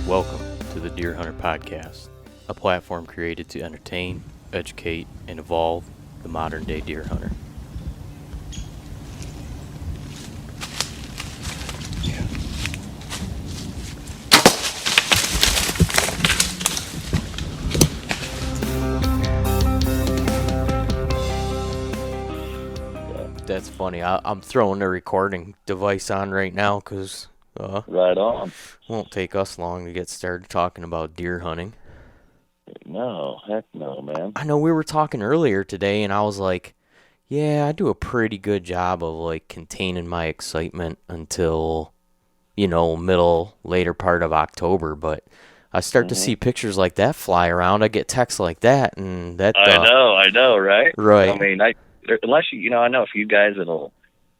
Welcome to the Deer Hunter Podcast, a platform created to entertain, educate, and evolve the modern-day deer hunter. That's funny. I'm throwing the recording device on right now because right on. Won't take us long to get started talking about deer hunting. No, heck no, man. I know we were talking earlier today, and I was like, yeah, I do a pretty good job of, like, containing my excitement until, later part of October, but I start to see pictures like that fly around. I get texts like that, and that... I know, right? Right. I mean, unless I know a few guys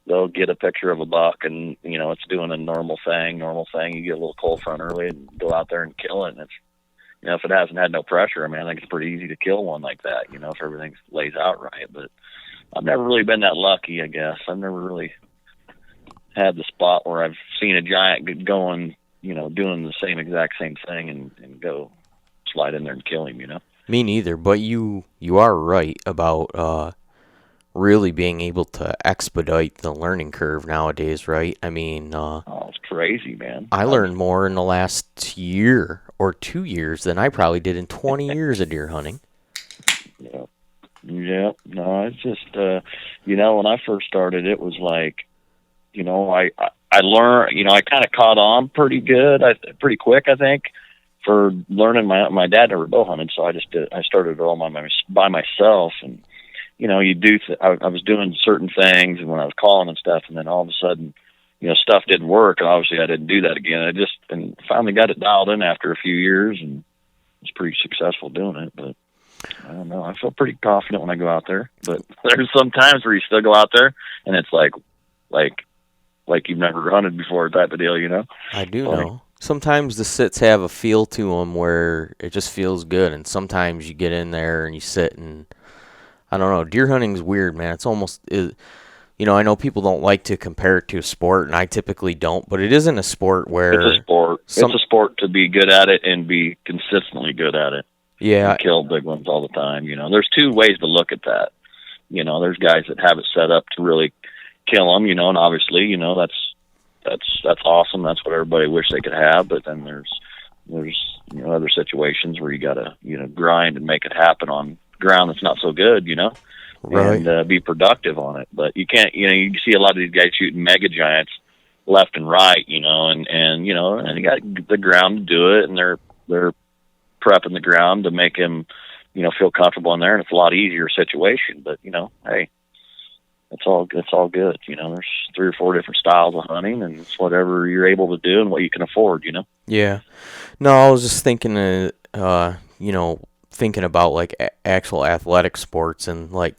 they'll get a picture of a buck and, it's doing a normal thing. You get a little cold front early and go out there and kill it. And it's, if it hasn't had no pressure, I mean, I think it's pretty easy to kill one like that, if everything lays out right. But I've never really been that lucky, I guess. I've never really had the spot where I've seen a giant going, doing the exact same thing and go slide in there and kill him, Me neither, but you are right about really being able to expedite the learning curve nowadays, right? I mean, it's crazy, man. I learned more in the last year or 2 years than I probably did in 20 years of deer hunting. Yeah. No, it's just, when I first started, it was like, I learned, I kind of caught on pretty good, pretty quick, I think, for learning. My dad never bow hunted, so I started it all by myself, and I was doing certain things and when I was calling and stuff, and then all of a sudden, stuff didn't work, and obviously I didn't do that again. And finally got it dialed in after a few years and was pretty successful doing it. But I don't know, I feel pretty confident when I go out there. But there's some times where you still go out there and it's like you've never hunted before type of deal, I do know. Sometimes the sits have a feel to them where it just feels good, and sometimes you get in there and you sit and I don't know. Deer hunting's weird, man. It's almost, I know people don't like to compare it to a sport, and I typically don't, but it isn't a sport where... It's a sport. It's a sport to be good at it and be consistently good at it. Yeah. And kill big ones all the time, There's two ways to look at that. There's guys that have it set up to really kill them, and obviously, that's awesome. That's what everybody wish they could have, but then there's other situations where you got to, grind and make it happen on ground that's not so good, right. And be productive on it. But you can't, you see a lot of these guys shooting mega giants left and right, and you got the ground to do it, and they're prepping the ground to make him, feel comfortable in there, and it's a lot easier situation. But hey, it's all good. There's 3 or 4 different styles of hunting, and it's whatever you're able to do and what you can afford. Yeah. No, I was just thinking, thinking about like actual athletic sports, and like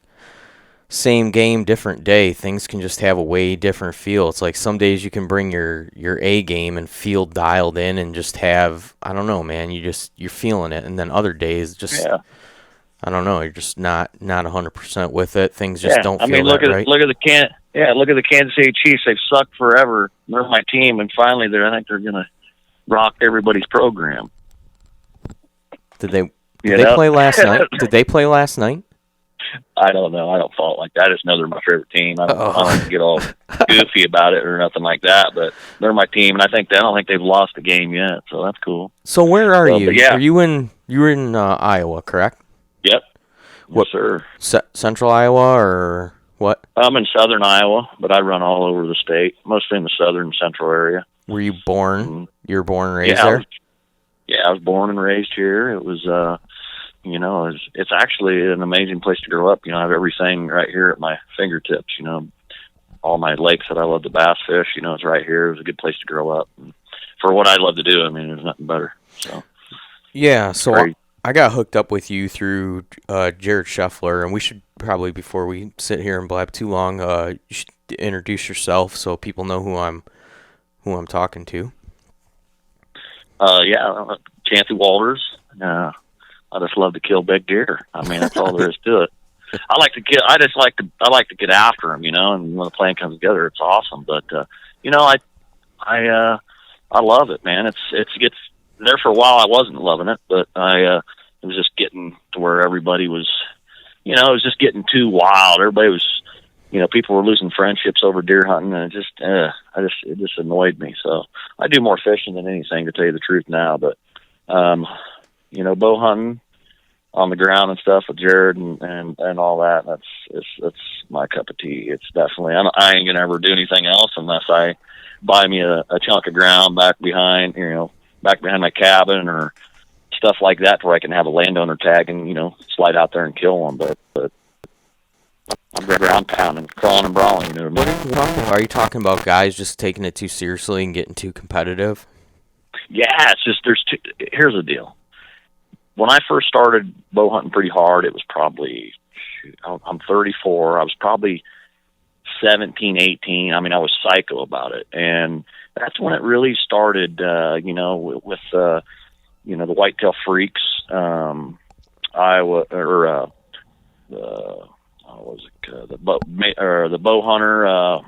same game, different day, things can just have a way different feel. It's like some days you can bring your A game and feel dialed in and just have, I don't know, man, you're feeling it, and then other days just I don't know, you're just not 100% with it. Things just don't feel right. Look at the Kansas City Chiefs. They've sucked forever. They're my team, and finally I think they're gonna rock everybody's program. Did they play last night? Did they play last night? I don't know. I don't follow it like that. I just know they're my favorite team. I don't get all goofy about it or nothing like that, but they're my team, and I don't think they've lost a game yet, so that's cool. So where are you? Yeah. You're in Iowa, correct? Yep. What, yes, sir. Central Iowa or what? I'm in southern Iowa, but I run all over the state, mostly in the southern and central area. Were you born? Mm-hmm. You were born and raised there? I was born and raised here. It was, it's actually an amazing place to grow up. I have everything right here at my fingertips. All my lakes that I love to bass fish. It's right here. It was a good place to grow up. And for what I love to do, I mean, there's nothing better. So yeah. So I got hooked up with you through Jared Scheffler, and we should probably, before we sit here and blab too long, you should introduce yourself so people know who I'm talking to. Chancey Walters. I just love to kill big deer. I mean, that's all there is to it. I like to kill. I like to get after them, and when the plan comes together, it's awesome. But I love it, man. It's there for a while I wasn't loving it, but it was just getting to where everybody was, it was just getting too wild. Everybody was, people were losing friendships over deer hunting, and it just annoyed me. So I do more fishing than anything, to tell you the truth now. But, bow hunting on the ground and stuff with Jared and all that, that's my cup of tea. It's definitely, I ain't gonna ever do anything else unless I buy me a chunk of ground back behind my cabin or stuff like that, to where I can have a landowner tag and slide out there and kill one. But I'm ground pounding, crawling and brawling. You know what I mean? Are you talking about guys just taking it too seriously and getting too competitive? Yeah, it's just here's the deal. When I first started bow hunting pretty hard, it was probably, I'm 34. I was probably 17, 18. I mean, I was psycho about it. And that's when it really started, with the Whitetail Freaks, the Bow Hunter, oh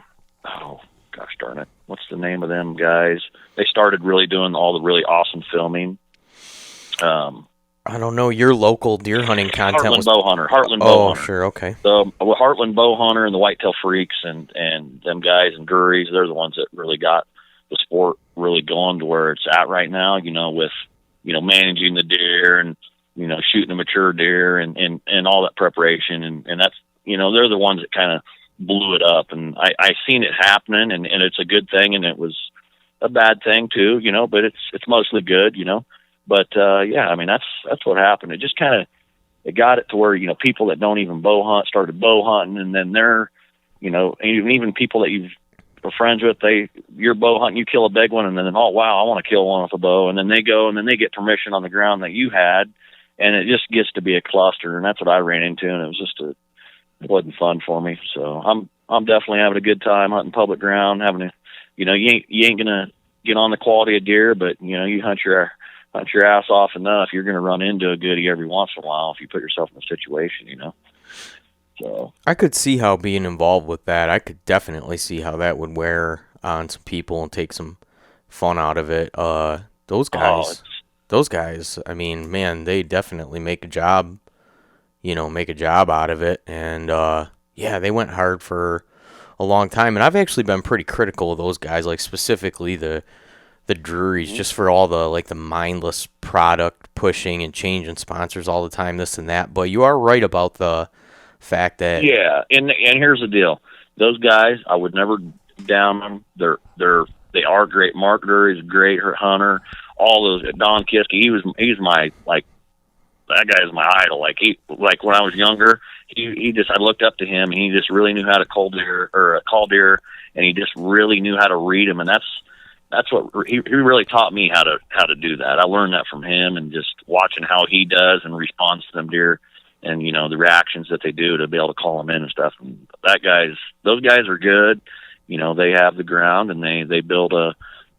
gosh darn it, what's the name of them guys? They started really doing all the really awesome filming. I don't know, your local deer hunting content Heartland Bow Hunter. Oh, sure, okay. The Heartland Bow Hunter and the Whitetail Freaks and them guys and Gurries, they're the ones that really got the sport really going to where it's at right now, with, managing the deer and, shooting a mature deer and all that preparation. And that's, they're the ones that kind of blew it up. And I seen it happening, and it's a good thing. And it was a bad thing too, but it's mostly good, But, yeah, I mean, that's what happened. It just kind of, it got it to where, people that don't even bow hunt started bow hunting, and then they're, even people that you're friends with, you're bow hunting, you kill a big one, and then, oh, wow, I want to kill one with a bow. And then they go, and then they get permission on the ground that you had, and it just gets to be a cluster. And that's what I ran into, and it was just it wasn't fun for me. So I'm definitely having a good time hunting public ground, having a, you ain't going to get on the quality of deer, but, you hunt your ass off enough, you're going to run into a goodie every once in a while if you put yourself in a situation, So I could see how being involved with that, I could definitely see how that would wear on some people and take some fun out of it. Those guys, I mean, man, they definitely make a job out of it. And, yeah, they went hard for a long time. And I've actually been pretty critical of those guys, like specifically the Drury's, just for all the mindless product pushing and changing sponsors all the time, this and that. But you are right about the fact that, yeah, and here's the deal: those guys, I would never down them. They are great marketer. He's a great hunter. All those Don Kiske, he's my that guy is my idol. Like when I was younger, I looked up to him, and he just really knew how to call deer, and he just really knew how to read them, and that's what he really taught me how to do that. I learned that from him, and just watching how he does and responds to them deer, and the reactions that they do to be able to call them in and stuff. And those guys are good. They have the ground, and they build a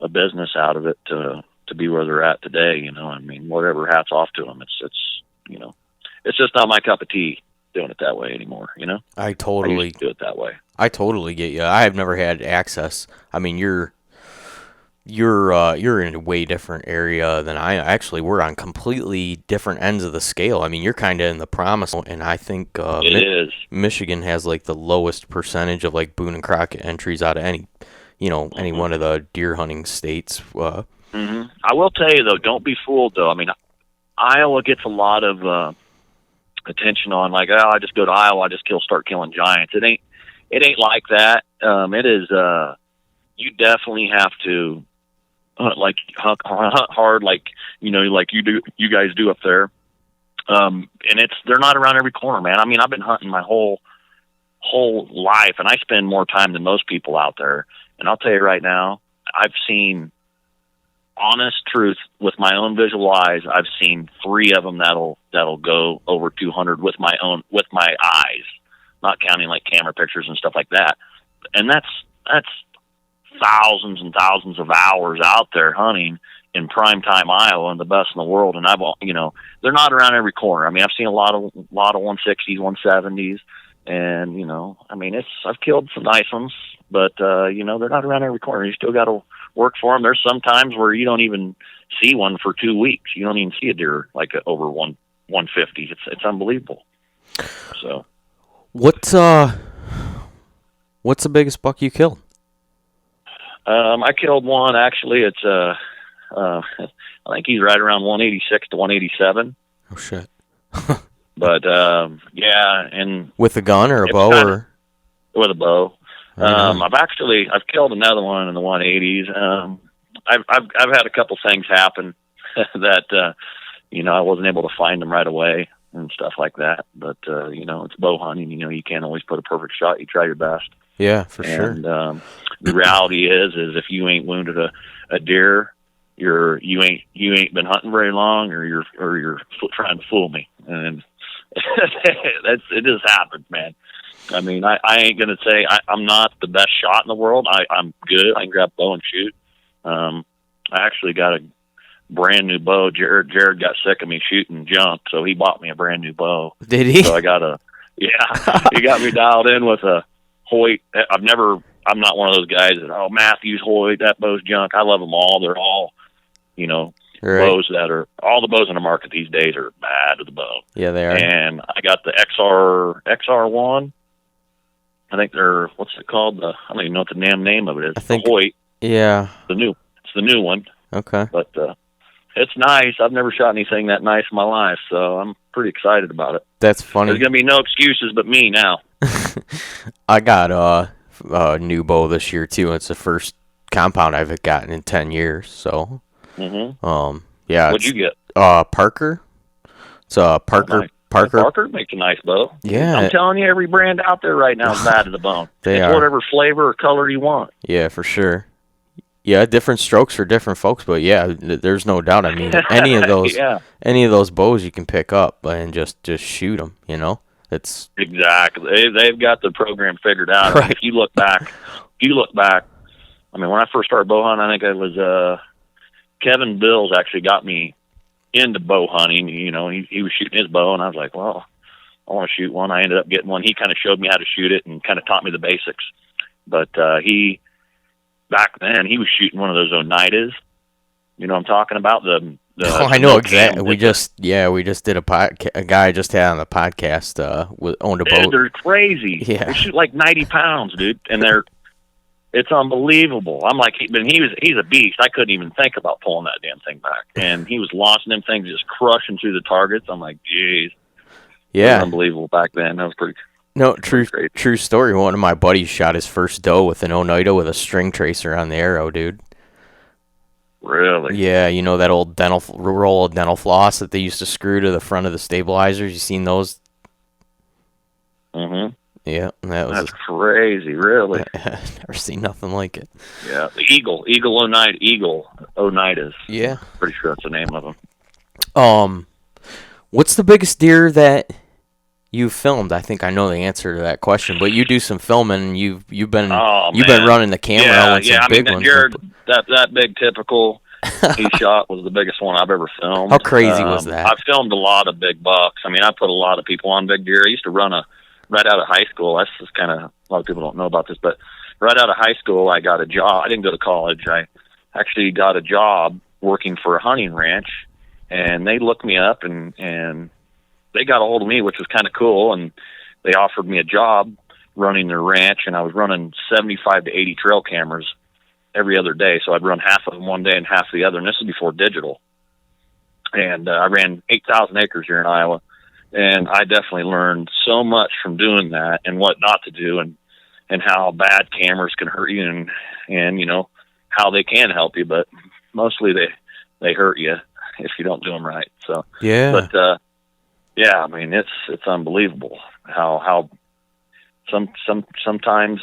business out of it to be where they're at today. I mean, whatever, hats off to them. It's just not my cup of tea doing it that way anymore. I used to do it that way. I totally get you. I have never had access. I mean, you're in a way different area than I actually. We're on completely different ends of the scale. I mean, you're kind of in the promise, and I think it is. Michigan has the lowest percentage of Boone and Crockett entries out of any one of the deer hunting states. I will tell you though, don't be fooled though. I mean, Iowa gets a lot of attention on I just go to Iowa, I just start killing giants. It ain't like that. It is. You definitely have to hunt hard, you guys do up there. And they're not around every corner, man. I mean, I've been hunting my whole life, and I spend more time than most people out there. And I'll tell you right now, I've seen, honest truth, with my own visual eyes, I've seen 3 of them that'll go over 200 with my eyes, not counting camera pictures and stuff like that. And that's thousands and thousands of hours out there hunting in primetime Iowa, and the best in the world. And they're not around every corner. I mean, I've seen a lot of 160s, 170s, and I mean, I've killed some nice ones, but they're not around every corner. You still got to work for them. There's some times where you don't even see one for 2 weeks. You don't even see a deer like over 150. It's unbelievable. So, what's the biggest buck you killed? I killed one actually. It's I think he's right around 186 to 187. Oh shit. But yeah, and with a gun or a bow or with a bow. Mm-hmm. I've killed another one in the 180s. I've had a couple things happen that I wasn't able to find them right away and stuff like that. But it's bow hunting. You can't always put a perfect shot. You try your best. Yeah, for sure. And the reality is if you ain't wounded a deer, you ain't been hunting very long, or you're trying to fool me. And it just happens, man. I mean, I ain't gonna say I'm not the best shot in the world. I'm good. I can grab a bow and shoot. I actually got a brand new bow. Jared got sick of me shooting junk, so he bought me a brand new bow. Did he? So I got he got me dialed in with a Hoyt. I'm not one of those guys that, Matthews, Hoyt, that bow's junk. I love them all. They're all, right. Bows that are, all the bows in the market these days are bad to the bow. Yeah, they are. And I got the XR1. I think they're, what's it called? I don't even know what the damn name of it is. I think Hoyt. Yeah. It's the new one. Okay. But it's nice. I've never shot anything that nice in my life, so I'm pretty excited about it. That's funny. There's going to be no excuses but me now. I got a new bow this year too. It's the first compound I've gotten in 10 years. So, yeah. What'd you get? Parker. It's a Parker. Oh, nice. Parker makes a nice bow. Yeah. I'm telling you, every brand out there right now is bad to the bone. They it's are. Whatever flavor or color you want. Yeah, for sure. Yeah, different strokes for different folks, but yeah, there's no doubt. I mean, any of those bows you can pick up and just shoot them. It's exactly. They've got the program figured out. Right. I mean, if you look back. I mean, when I first started bow hunting, I think it was Kevin Bills actually got me into bow hunting. He was shooting his bow, and I was like, well, I want to shoot one. I ended up getting one. He kind of showed me how to shoot it and kind of taught me the basics. But back then, he was shooting one of those Oneidas. You know what I'm talking about? I know exactly. We just did a guy just had on the podcast owned a boat. They're crazy. Yeah. They shoot like 90 pounds, dude, and it's unbelievable. I'm like, he's a beast. I couldn't even think about pulling that damn thing back, and he was launching them things, just crushing through the targets. I'm like, geez, yeah, it was unbelievable back then. That was pretty. No, true story. One of my buddies shot his first doe with an Oneida with a string tracer on the arrow, dude. Really? Yeah, that old roll of dental floss that they used to screw to the front of the stabilizers. You seen those? Mm-hmm. Yeah, that's crazy. Really? Never seen nothing like it. Yeah, the Eagle Oneidas. Yeah, pretty sure that's the name of them. What's the biggest deer that you filmed? I think I know the answer to that question, but you do some filming. And you've been running the camera on some big ones. Jared, that big typical he shot was the biggest one I've ever filmed. How crazy was that? I filmed a lot of big bucks. I mean, I put a lot of people on big deer. I used to run right out of high school. That's just kind of, a lot of people don't know about this, but right out of high school, I got a job. I didn't go to college. I actually got a job working for a hunting ranch, and they looked me up and they got a hold of me, which was kind of cool. And they offered me a job running their ranch, and I was running 75 to 80 trail cameras every other day. So I'd run half of them one day and half the other. And this is before digital. And I ran 8,000 acres here in Iowa. And I definitely learned so much from doing that and what not to do and how bad cameras can hurt you and how they can help you, but mostly they hurt you if you don't do them right. So, yeah. But, yeah, I mean, it's unbelievable how sometimes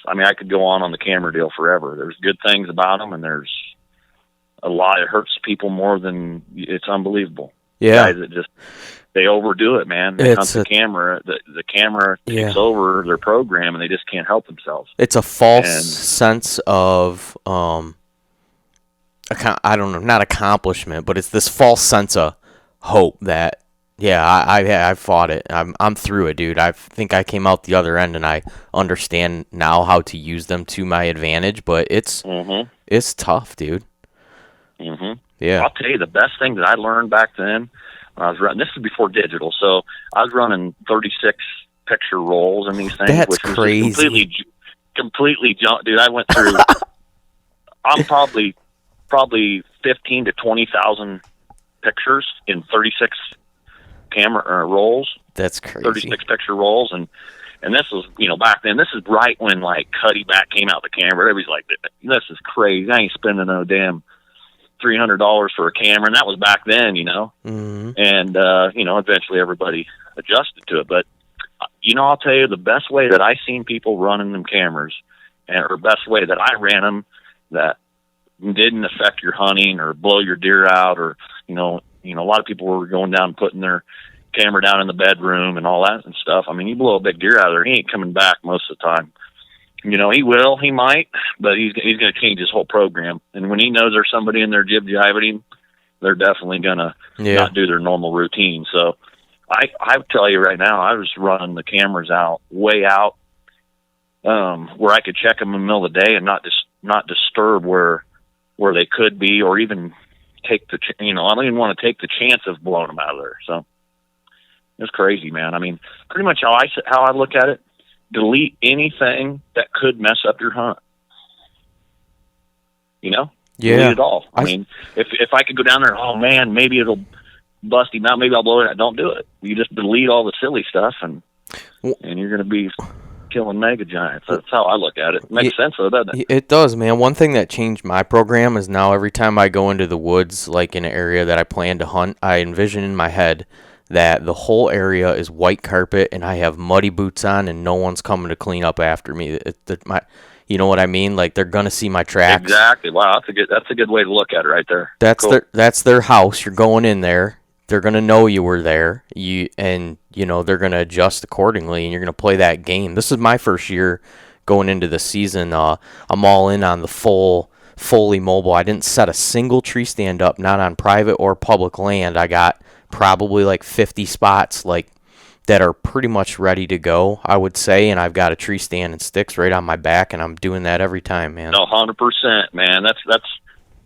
I mean, I could go on the camera deal forever. There's good things about them, and there's a lot. It hurts people more than it's unbelievable. Yeah. Guys that they overdo it, man. They hunt the camera. The camera takes over their program, and they just can't help themselves. It's a false sense of, I don't know, not accomplishment, but it's this false sense of hope that Yeah, I fought it. I'm through it, dude. I think I came out the other end, and I understand now how to use them to my advantage. But it's tough, dude. Yeah, I'll tell you the best thing that I learned back then when I was running. This is before digital, so I was running 36 picture rolls in these things, that's which was crazy. just completely junk, dude. I went through. I'm probably 15 to 20,000 pictures in 36 camera rolls. That's crazy. 36 picture rolls, and this was, back then. This is right when like Cuddy back came out the camera. Everybody's like, "This is crazy. I ain't spending no damn $300 for a camera," and that was back then, And eventually everybody adjusted to it. But I'll tell you the best way that I seen people running them cameras, or best way that I ran them that didn't affect your hunting or blow your deer out, or a lot of people were going down and putting their camera down in the bedroom and all that and stuff. I mean, you blow a big deer out of there, he ain't coming back most of the time. He might, but he's going to change his whole program. And when he knows there's somebody in there jib-jiving him, they're definitely going to not do their normal routine. So I tell you right now, I was running the cameras way out, where I could check them in the middle of the day and not disturb where they could be, or even take I don't even want to take the chance of blowing them out of there. So it's crazy, man. I mean, pretty much how I look at it, delete anything that could mess up your hunt. Yeah. Delete it all. I mean, if I could go down there, oh man, maybe it'll bust him out, maybe I'll blow it out. Don't do it. You just delete all the silly stuff, and you're going to be killing mega giants. That's how I look at it. Makes sense, though, doesn't it? It does, man. One thing that changed my program is now every time I go into the woods, like in an area that I plan to hunt, I envision in my head that the whole area is white carpet, and I have muddy boots on, and no one's coming to clean up after me. You know what I mean? Like, they're gonna see my tracks. Exactly. Wow, that's a good way to look at it right there. That's their house. You're going in there. They're gonna know you were there. They're gonna adjust accordingly, and you're gonna play that game. This is my first year going into the season. I'm all in on the fully mobile. I didn't set a single tree stand up, not on private or public land. I got probably like 50 spots that are pretty much ready to go, I would say, and I've got a tree stand and sticks right on my back, and I'm doing that every time, man. No, 100%, man. That's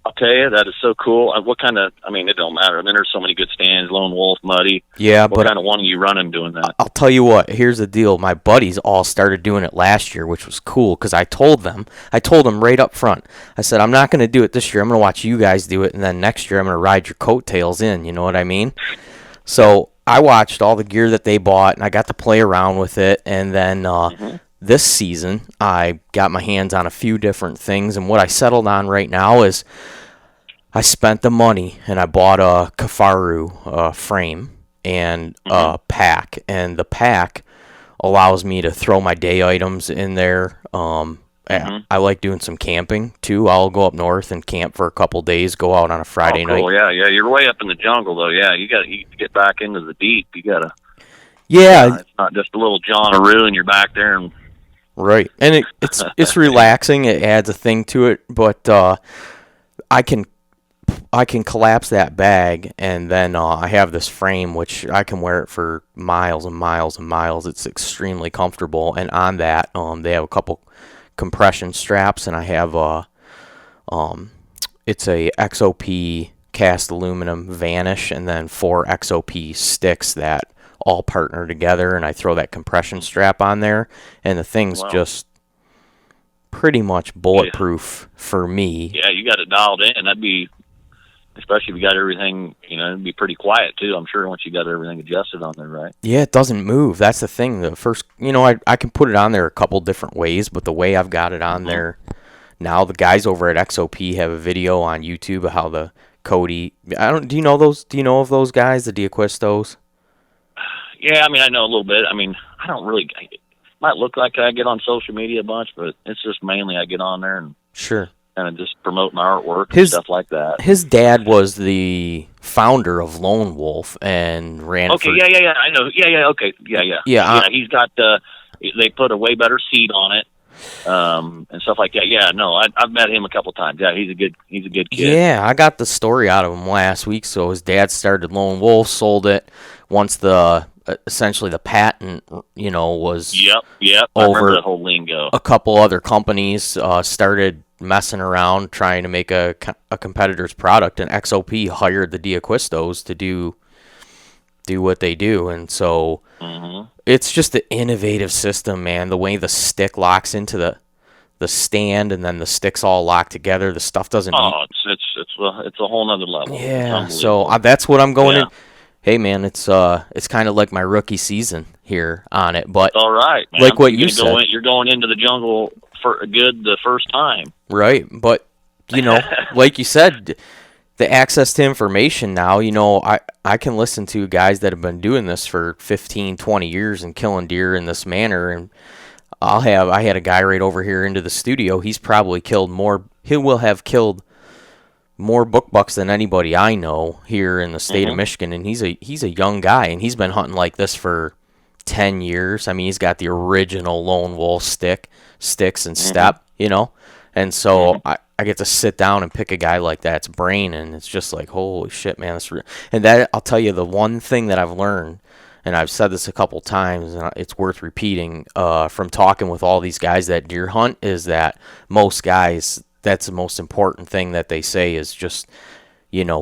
I'll tell you, that is so cool. What kind of, it don't matter. I mean, there's so many good stands, Lone Wolf, Muddy. Yeah, what kind of one are you running doing that? I'll tell you what, here's the deal. My buddies all started doing it last year, which was cool, because I told them right up front. I said, I'm not going to do it this year. I'm going to watch you guys do it, and then next year I'm going to ride your coattails in, you know what I mean? So I watched all the gear that they bought, and I got to play around with it, and then this season I got my hands on a few different things, and what I settled on right now is I spent the money, and I bought a Kafaru frame and a pack, and the pack allows me to throw my day items in there. I like doing some camping too. I'll go up north and camp for a couple days, go out on a Friday night. Yeah, you're way up in the jungle though. Yeah, you got to get back into the deep. You got to. Yeah, it's not just a little John-a-roo and you're back there and. Right, and it's relaxing. It adds a thing to it, but I can collapse that bag, and then I have this frame which I can wear it for miles and miles and miles. It's extremely comfortable, and on that they have a couple compression straps, and I have it's a XOP cast aluminum Vanish, and then 4 XOP sticks that all partner together, and I throw that compression strap on there, and the thing's just pretty much bulletproof for me. Yeah, you got it dialed in. That'd be, especially if you got everything, it'd be pretty quiet too, I'm sure, once you got everything adjusted on there, right? Yeah, it doesn't move. That's the thing. The first, I can put it on there a couple different ways, but the way I've got it on there now, the guys over at XOP have a video on YouTube of how the Cody, do you know of those guys, the D'Acquistos? Yeah, I know a little bit. I don't really, it might look like I get on social media a bunch, but it's just mainly I get on there and sure. Kind of just promote my artwork and stuff like that. His dad was the founder of Lone Wolf and ran. Okay, yeah, I know. Yeah, okay, yeah. He's got they put a way better seat on it, and stuff like that. Yeah, no, I've met him a couple times. Yeah, he's a good kid. Yeah, I got the story out of him last week. So his dad started Lone Wolf, sold it, once the essentially the patent, was Yep. I remember over, that whole lingo. a couple other companies started messing around trying to make a competitor's product, and XOP hired the D'Acquistos to do what they do. And so it's just an innovative system, man. The way the stick locks into the stand, and then the sticks all lock together. The stuff doesn't. Oh, it's a whole nother level. Yeah. So that's what I'm going in. Hey, man, it's kind of like my rookie season here on it, but all right, man. Like what you said, you're going into the jungle for good the first time, right? But like you said, the access to information now, I can listen to guys that have been doing this for 15, 20 years and killing deer in this manner. And I had a guy right over here into the studio. He will have killed more book bucks than anybody I know here in the state of Michigan. And he's a young guy, and he's been hunting like this for 10 years. I mean, he's got the original lone wolf sticks and step, and so I get to sit down and pick a guy like that's brain, and it's just like, holy shit, man. And that, I'll tell you, the one thing that I've learned, and I've said this a couple times, and it's worth repeating, from talking with all these guys that deer hunt, is that most guys, that's the most important thing that they say is just,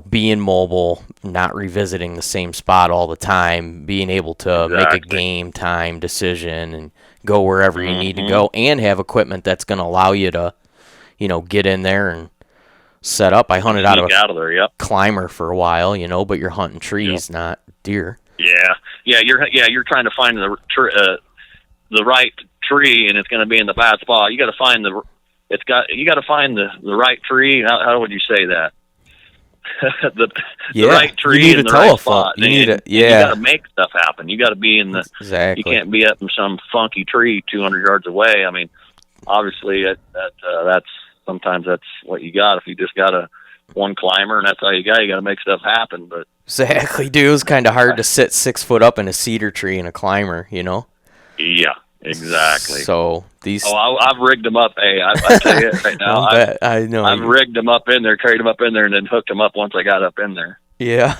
being mobile, not revisiting the same spot all the time, being able to make a game time decision and go wherever you need to go, and have equipment that's going to allow you to, get in there and set up. I hunted out of there, climber for a while, but you're hunting trees, not deer. Yeah. You're trying to find the right tree, and it's going to be in the bad spot. You got to find the right tree. How would you say that? the right tree in the right spot. You got to make stuff happen. You got to be in the. Exactly. You can't be up in some funky tree 200 yards away. I mean, obviously that's sometimes that's what you got. If you just got one climber and that's all you got to make stuff happen. But exactly, dude, it's kind of hard to sit 6 foot up in a cedar tree in a climber, Yeah, exactly. So these. Oh, I've rigged them up. Hey, I tell you right now, I know. I've rigged them up in there, carried them up in there, and then hooked them up once I got up in there. Yeah.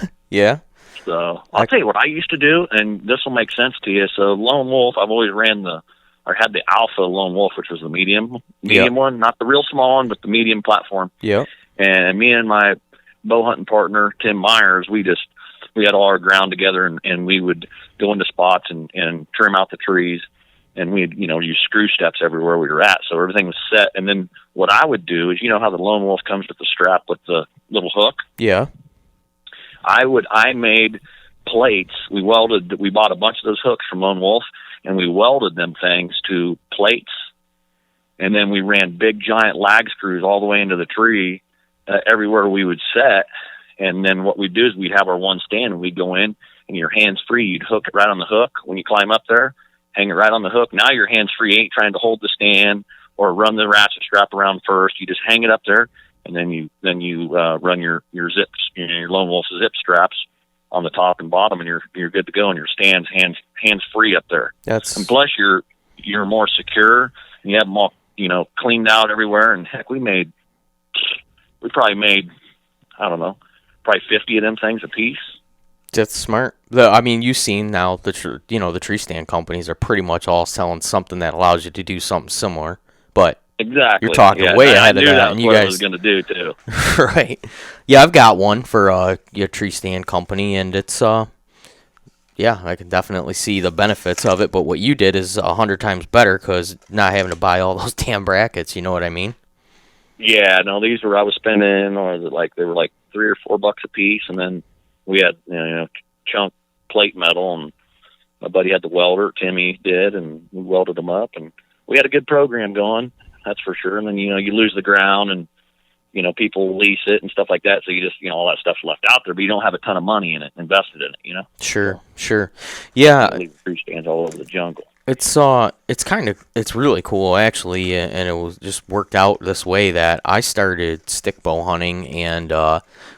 So I'll tell you what I used to do, and this will make sense to you. So lone wolf, I've always had the alpha lone wolf, which was the medium one, not the real small one, but the medium platform. Yeah. And me and my bow hunting partner, Tim Myers, we had all our ground together, and we would go into spots and trim out the trees, and we'd use screw steps everywhere we were at, so everything was set. And then what I would do is, how the lone wolf comes with the strap with the little hook. Yeah. I made plates. We bought a bunch of those hooks from Lone Wolf, and we welded them things to plates, and then we ran big giant lag screws all the way into the tree everywhere we would set. And then what we'd do is we'd have our one stand, and we'd go in, and your hands free. You'd hook it right on the hook when you climb up there, hang it right on the hook. Now your hands free. You ain't trying to hold the stand or run the ratchet strap around first. You just hang it up there, and then you run your zips, your Lone Wolf zip straps on the top and bottom, and you're good to go. And your stands hands free up there. And plus you're more secure, and you have them all cleaned out everywhere. And heck, we probably made, I don't know, probably 50 of them things a piece. That's smart. You've seen now the tree stand companies are pretty much all selling something that allows you to do something similar, but exactly, you're talking way ahead of that. And you guys, I was going to do too. Right? Yeah, I've got one for your tree stand company, and it's I can definitely see the benefits of it. But what you did is 100 times better, because not having to buy all those damn brackets. You know what I mean? Yeah. No, these were I was spending, or they were like $3 or $4 a piece, and then we had chunk plate metal, and my buddy had the welder, Timmy did, and we welded them up, and we had a good program going. That's for sure. And then, you lose the ground, and, people lease it and stuff like that. So you just, all that stuff's left out there, but you don't have a ton of money in it, invested in it, Sure. Yeah. Leave tree stands all over the jungle. It's really cool, actually. And it was just worked out this way that I started stick bow hunting. And,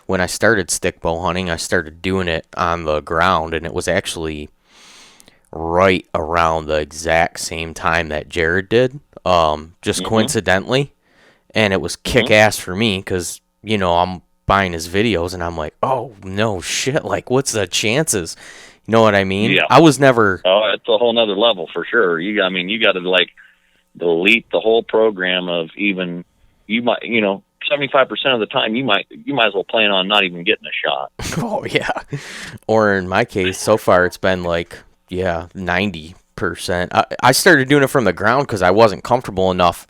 when I started stick bow hunting, I started doing it on the ground, and it was actually right around the exact same time that Jared did. Just coincidentally, and it was kick-ass for me, because I'm buying his videos, and I'm like, oh no shit, like, what's the chances? You know what I mean? Yeah. I was never. Oh, it's a whole nother level for sure. You got to like delete the whole program of even, you might, 75% of the time you might as well plan on not even getting a shot. Oh yeah. Or in my case, so far it's been like 90%. I started doing it from the ground because I wasn't comfortable enough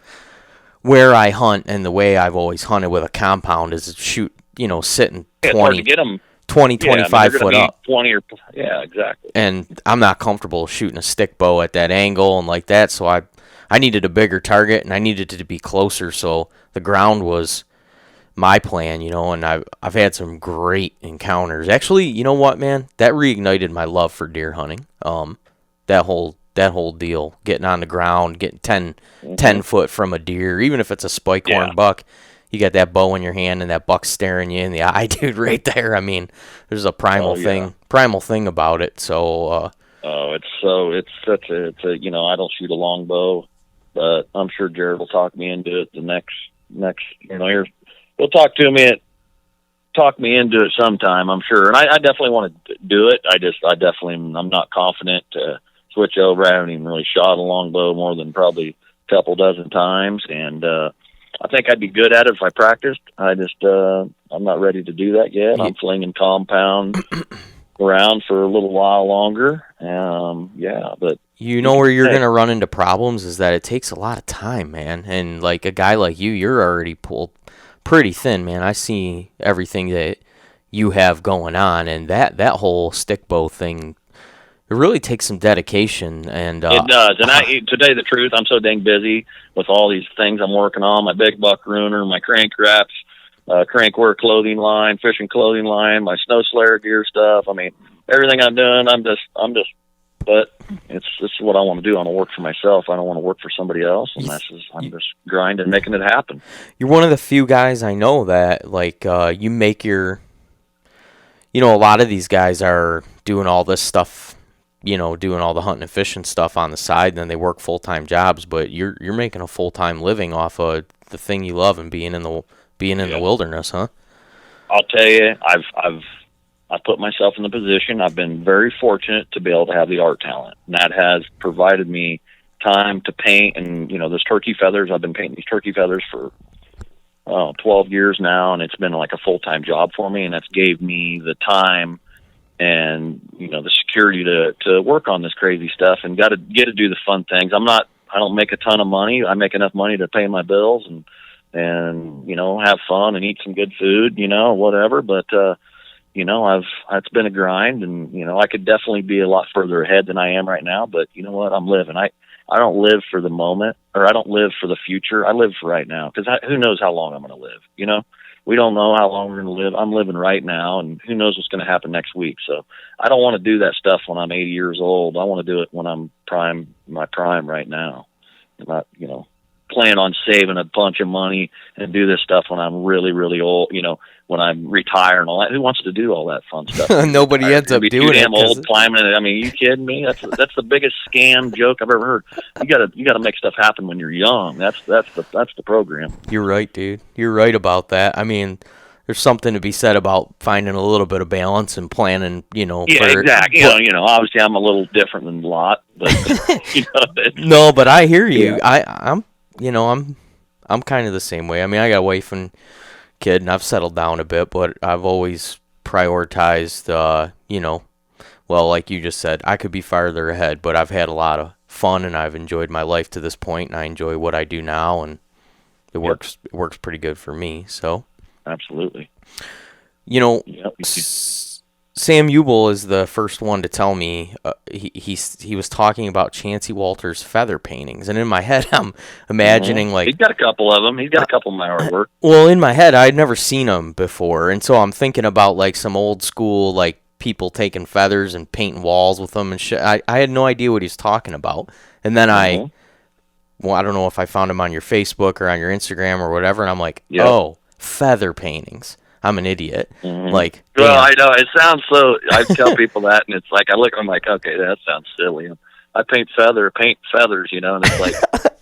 where I hunt, and the way I've always hunted with a compound is shoot, sitting 20, get them 20, 25 foot up. 20 or exactly. And I'm not comfortable shooting a stick bow at that angle and like that, so I needed a bigger target and I needed it to be closer, so the ground was my plan, and I've had some great encounters. Actually, you know what, man? That reignited my love for deer hunting. That whole deal, getting on the ground, getting 10 foot from a deer, even if it's a spike horn buck, you got that bow in your hand and that buck staring you in the eye, dude, right there. I mean, there's a primal thing about it. So, it's such a, I don't shoot a longbow, but I'm sure Jared will talk me into it the next, he'll talk me into it sometime, I'm sure. And I definitely want to do it. I'm not confident to switch over. I haven't even really shot a longbow more than probably a couple dozen times. And, I think I'd be good at it if I practiced. I'm not ready to do that yet. I'm flinging compound around for a little while longer. But where you're going to run into problems is that it takes a lot of time, man. And like a guy like you're already pulled pretty thin, man. I see everything that you have going on, and that whole stick bow thing, it really takes some dedication. And it does. And to tell you the truth, I'm so dang busy with all these things I'm working on: my big buck ruiner, my crank wraps, crankwear clothing line, fishing clothing line, my snow slayer gear stuff. I mean, everything I'm doing, but this is what I want to do. I want to work for myself. I don't want to work for somebody else. And I'm just grinding, making it happen. You're one of the few guys I know that, like, you make your, a lot of these guys are doing all this stuff, doing all the hunting and fishing stuff on the side, and then they work full-time jobs, but you're making a full-time living off of the thing you love and being in the wilderness, huh? I'll tell you, I put myself in the position. I've been very fortunate to be able to have the art talent, and that has provided me time to paint. And those turkey feathers, I've been painting these turkey feathers for 12 years now, and it's been like a full-time job for me, and that's gave me the time and the security to work on this crazy stuff, and get to do the fun things. I don't make a ton of money. I make enough money to pay my bills and have fun and eat some good food, whatever. But it's been a grind, and I could definitely be a lot further ahead than I am right now. But you know what? I'm living. I don't live for the moment, or I don't live for the future. I live for right now, because who knows how long I'm going to live? We don't know how long we're going to live. I'm living right now, and who knows what's going to happen next week. So I don't want to do that stuff when I'm 80 years old. I want to do it when I'm my prime right now. I'm not, plan on saving a bunch of money and do this stuff when I'm really, really old, when I'm retired and all that. Who wants to do all that fun stuff? Nobody ends up doing it. I'm old climbing it. I mean, you kidding me? That's the biggest scam joke I've ever heard. You gotta make stuff happen when you're young. That's the program. You're right, dude. You're right about that. I mean, there's something to be said about finding a little bit of balance and planning, Yeah, exactly. Obviously I'm a little different than a lot, but no, but I hear you. Yeah. I'm kind of the same way. I mean, I got a wife and kid, and I've settled down a bit, but I've always prioritized, well, like you just said, I could be farther ahead, but I've had a lot of fun, and I've enjoyed my life to this point, and I enjoy what I do now, and it works pretty good for me. So absolutely. Sam Ubel is the first one to tell me he was talking about Chancey Walters' feather paintings, and in my head I'm imagining like he's got a couple of them. He's got a couple of my artwork. Well, in my head I'd never seen them before, and so I'm thinking about like some old school like people taking feathers and painting walls with them and shit. I had no idea what he was talking about, and then I don't know if I found him on your Facebook or on your Instagram or whatever, and I'm like, oh, feather paintings. I'm an idiot. Mm-hmm. Like, well, I know it sounds so. I tell people that, and it's like I'm like, okay, that sounds silly. I paint feathers, and it's like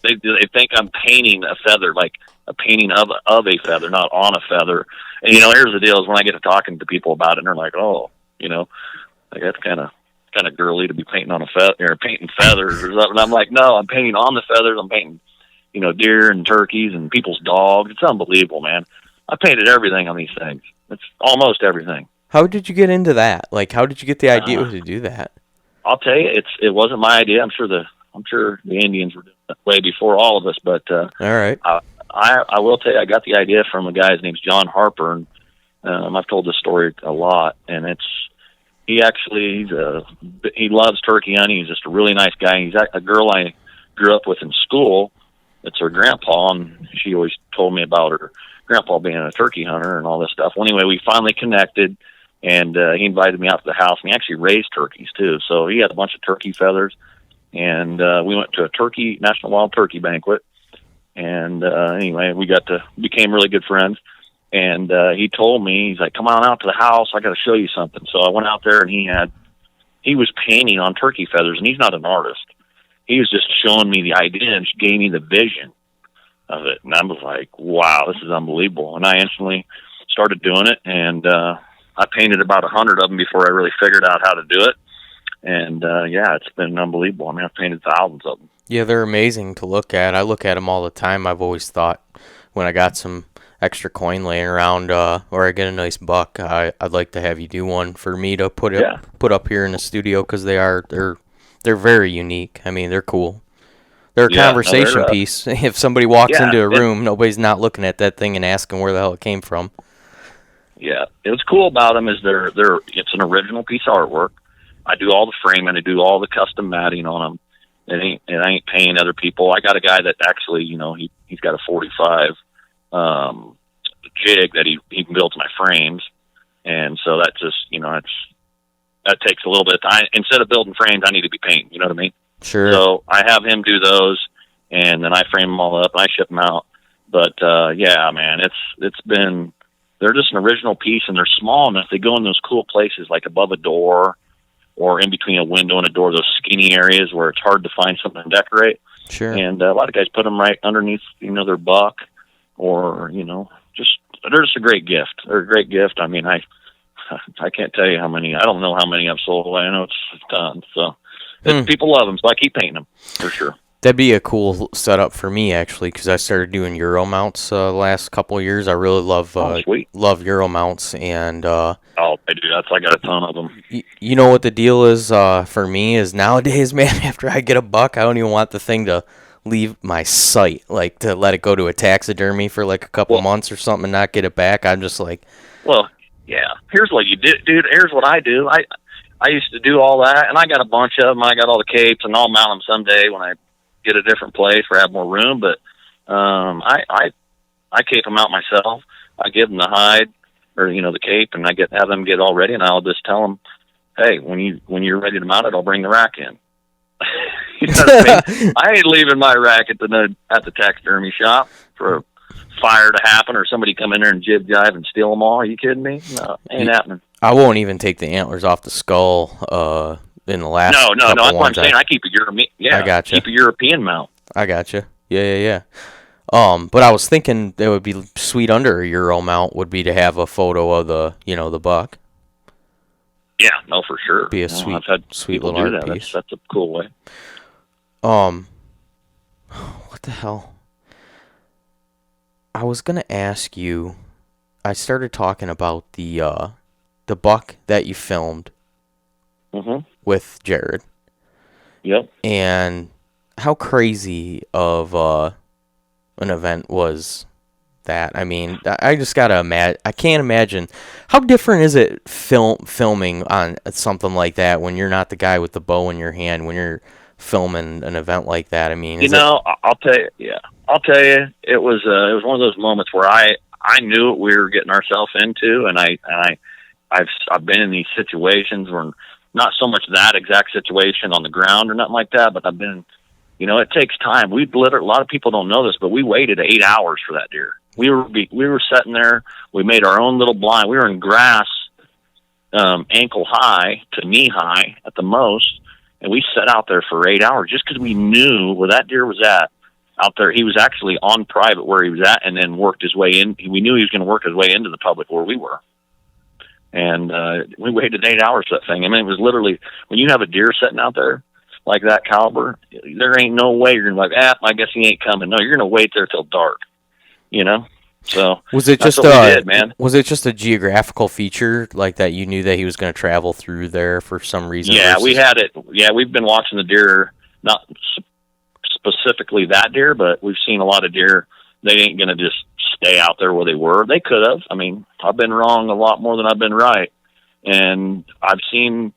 they think I'm painting a feather, like a painting of a feather, not on a feather. And here's the deal: is when I get to talking to people about it, and they're like, oh, like that's kind of kind of girly to be painting on a or painting feathers or something. I'm like, no, I'm painting on the feathers. I'm painting, deer and turkeys and people's dogs. It's unbelievable, man. I painted everything on these things. It's almost everything. How did you get into that? Like, how did you get the idea to do that? I'll tell you, it wasn't my idea. I'm sure the Indians were doing it way before all of us. But all right, I will tell you, I got the idea from a guy. His name's John Harper, and I've told this story a lot. And he loves turkey hunting. He's just a really nice guy. He's a girl I grew up with in school. It's her grandpa, and she always told me about her grandpa being a turkey hunter and all this stuff. Well, anyway, we finally connected, and he invited me out to the house, and he actually raised turkeys too. So he had a bunch of turkey feathers, and we went to a National Wild Turkey banquet. And anyway, we became really good friends. And he told me, he's like, come on out to the house. I got to show you something. So I went out there, and he was painting on turkey feathers, and he's not an artist. He was just showing me the idea and gave me the vision of it. And I was like, wow, this is unbelievable. And I instantly started doing it. And I painted about 100 of them before I really figured out how to do it. And it's been unbelievable. I mean, I've painted thousands of them. Yeah, they're amazing to look at. I look at them all the time. I've always thought when I got some extra coin laying around or I get a nice buck, I'd like to have you do one for me to put up here in the studio, because they're very unique. I mean, they're cool. They're a conversation piece. If somebody walks into a room, nobody's not looking at that thing and asking where the hell it came from. Yeah, what's cool about them is it's an original piece of artwork. I do all the framing, I do all the custom matting on them. I ain't paying other people. I got a guy that actually, he's got a 45 jig that he builds my frames, and so that just that takes a little bit of time. Instead of building frames, I need to be painting. You know what I mean? Sure. So I have him do those, and then I frame them all up and I ship them out. But man, they're just an original piece, and they're small enough. They go in those cool places like above a door or in between a window and a door, those skinny areas where it's hard to find something to decorate. Sure. And a lot of guys put them right underneath, their buck, or, they're just a great gift. They're a great gift. I mean, I can't tell you how many. I don't know how many I've sold away. I know it's a ton. So people love them, so I keep painting them for sure. That'd be a cool setup for me, actually, because I started doing Euro mounts the last couple of years. I really love Euro mounts, and I do. I got a ton of them. You know what the deal is for me is nowadays, man. After I get a buck, I don't even want the thing to leave my sight, like to let it go to a taxidermy for like a couple months or something and not get it back. I'm just like, well, yeah. Here's what you do, dude. Here's what I do. I used to do all that, and I got a bunch of them. I got all the capes, and I'll mount them someday when I get a different place or have more room. But I cape them out myself. I give them the hide or the cape, and I have them get all ready, and I'll just tell them, hey, when you're ready to mount it, I'll bring the rack in. You know what I mean? I ain't leaving my rack at the taxidermy shop for a fire to happen or somebody come in there and jib jive and steal them all. Are you kidding me? No, ain't happening. I won't even take the antlers off the skull. In the last no, that's what I'm saying. I keep a European. Yeah, I gotcha. Keep a European mount. I gotcha. Yeah. But I was thinking it would be sweet under a Euro mount would be to have a photo of the buck. Yeah, no, for sure. Be a sweet little art piece. That's a cool way. What the hell? I was gonna ask you. I started talking about the buck that you filmed. Mm-hmm. With Jared. Yep. And how crazy of an event was that? I mean, I just gotta imagine. I can't imagine how different is it filming on something like that when you're not the guy with the bow in your hand when you're filming an event like that. I mean, I'll tell you. Yeah, I'll tell you. It was one of those moments where I knew what we were getting ourselves into, and I've been in these situations where. Not so much that exact situation on the ground or nothing like that, but I've been, it takes time. A lot of people don't know this, but we waited 8 hours for that deer. We were sitting there. We made our own little blind. We were in grass, ankle high to knee high at the most, and we sat out there for 8 hours just because we knew where that deer was at out there. He was actually on private where he was at, and then worked his way in. We knew he was going to work his way into the public where we were. And we waited 8 hours for that thing. I mean, it was literally, when you have a deer sitting out there like that caliber, there ain't no way you're going to be like, I guess he ain't coming. No, you're going to wait there till dark, you know? So was it that's just what we did, man. Was it just a geographical feature like that? You knew that he was going to travel through there for some reason? Yeah, versus... we had it. Yeah, we've been watching the deer, not specifically that deer, but we've seen a lot of deer. They ain't going to just stay out there where they were. They could have. I mean, I've been wrong a lot more than I've been right. And I've seen,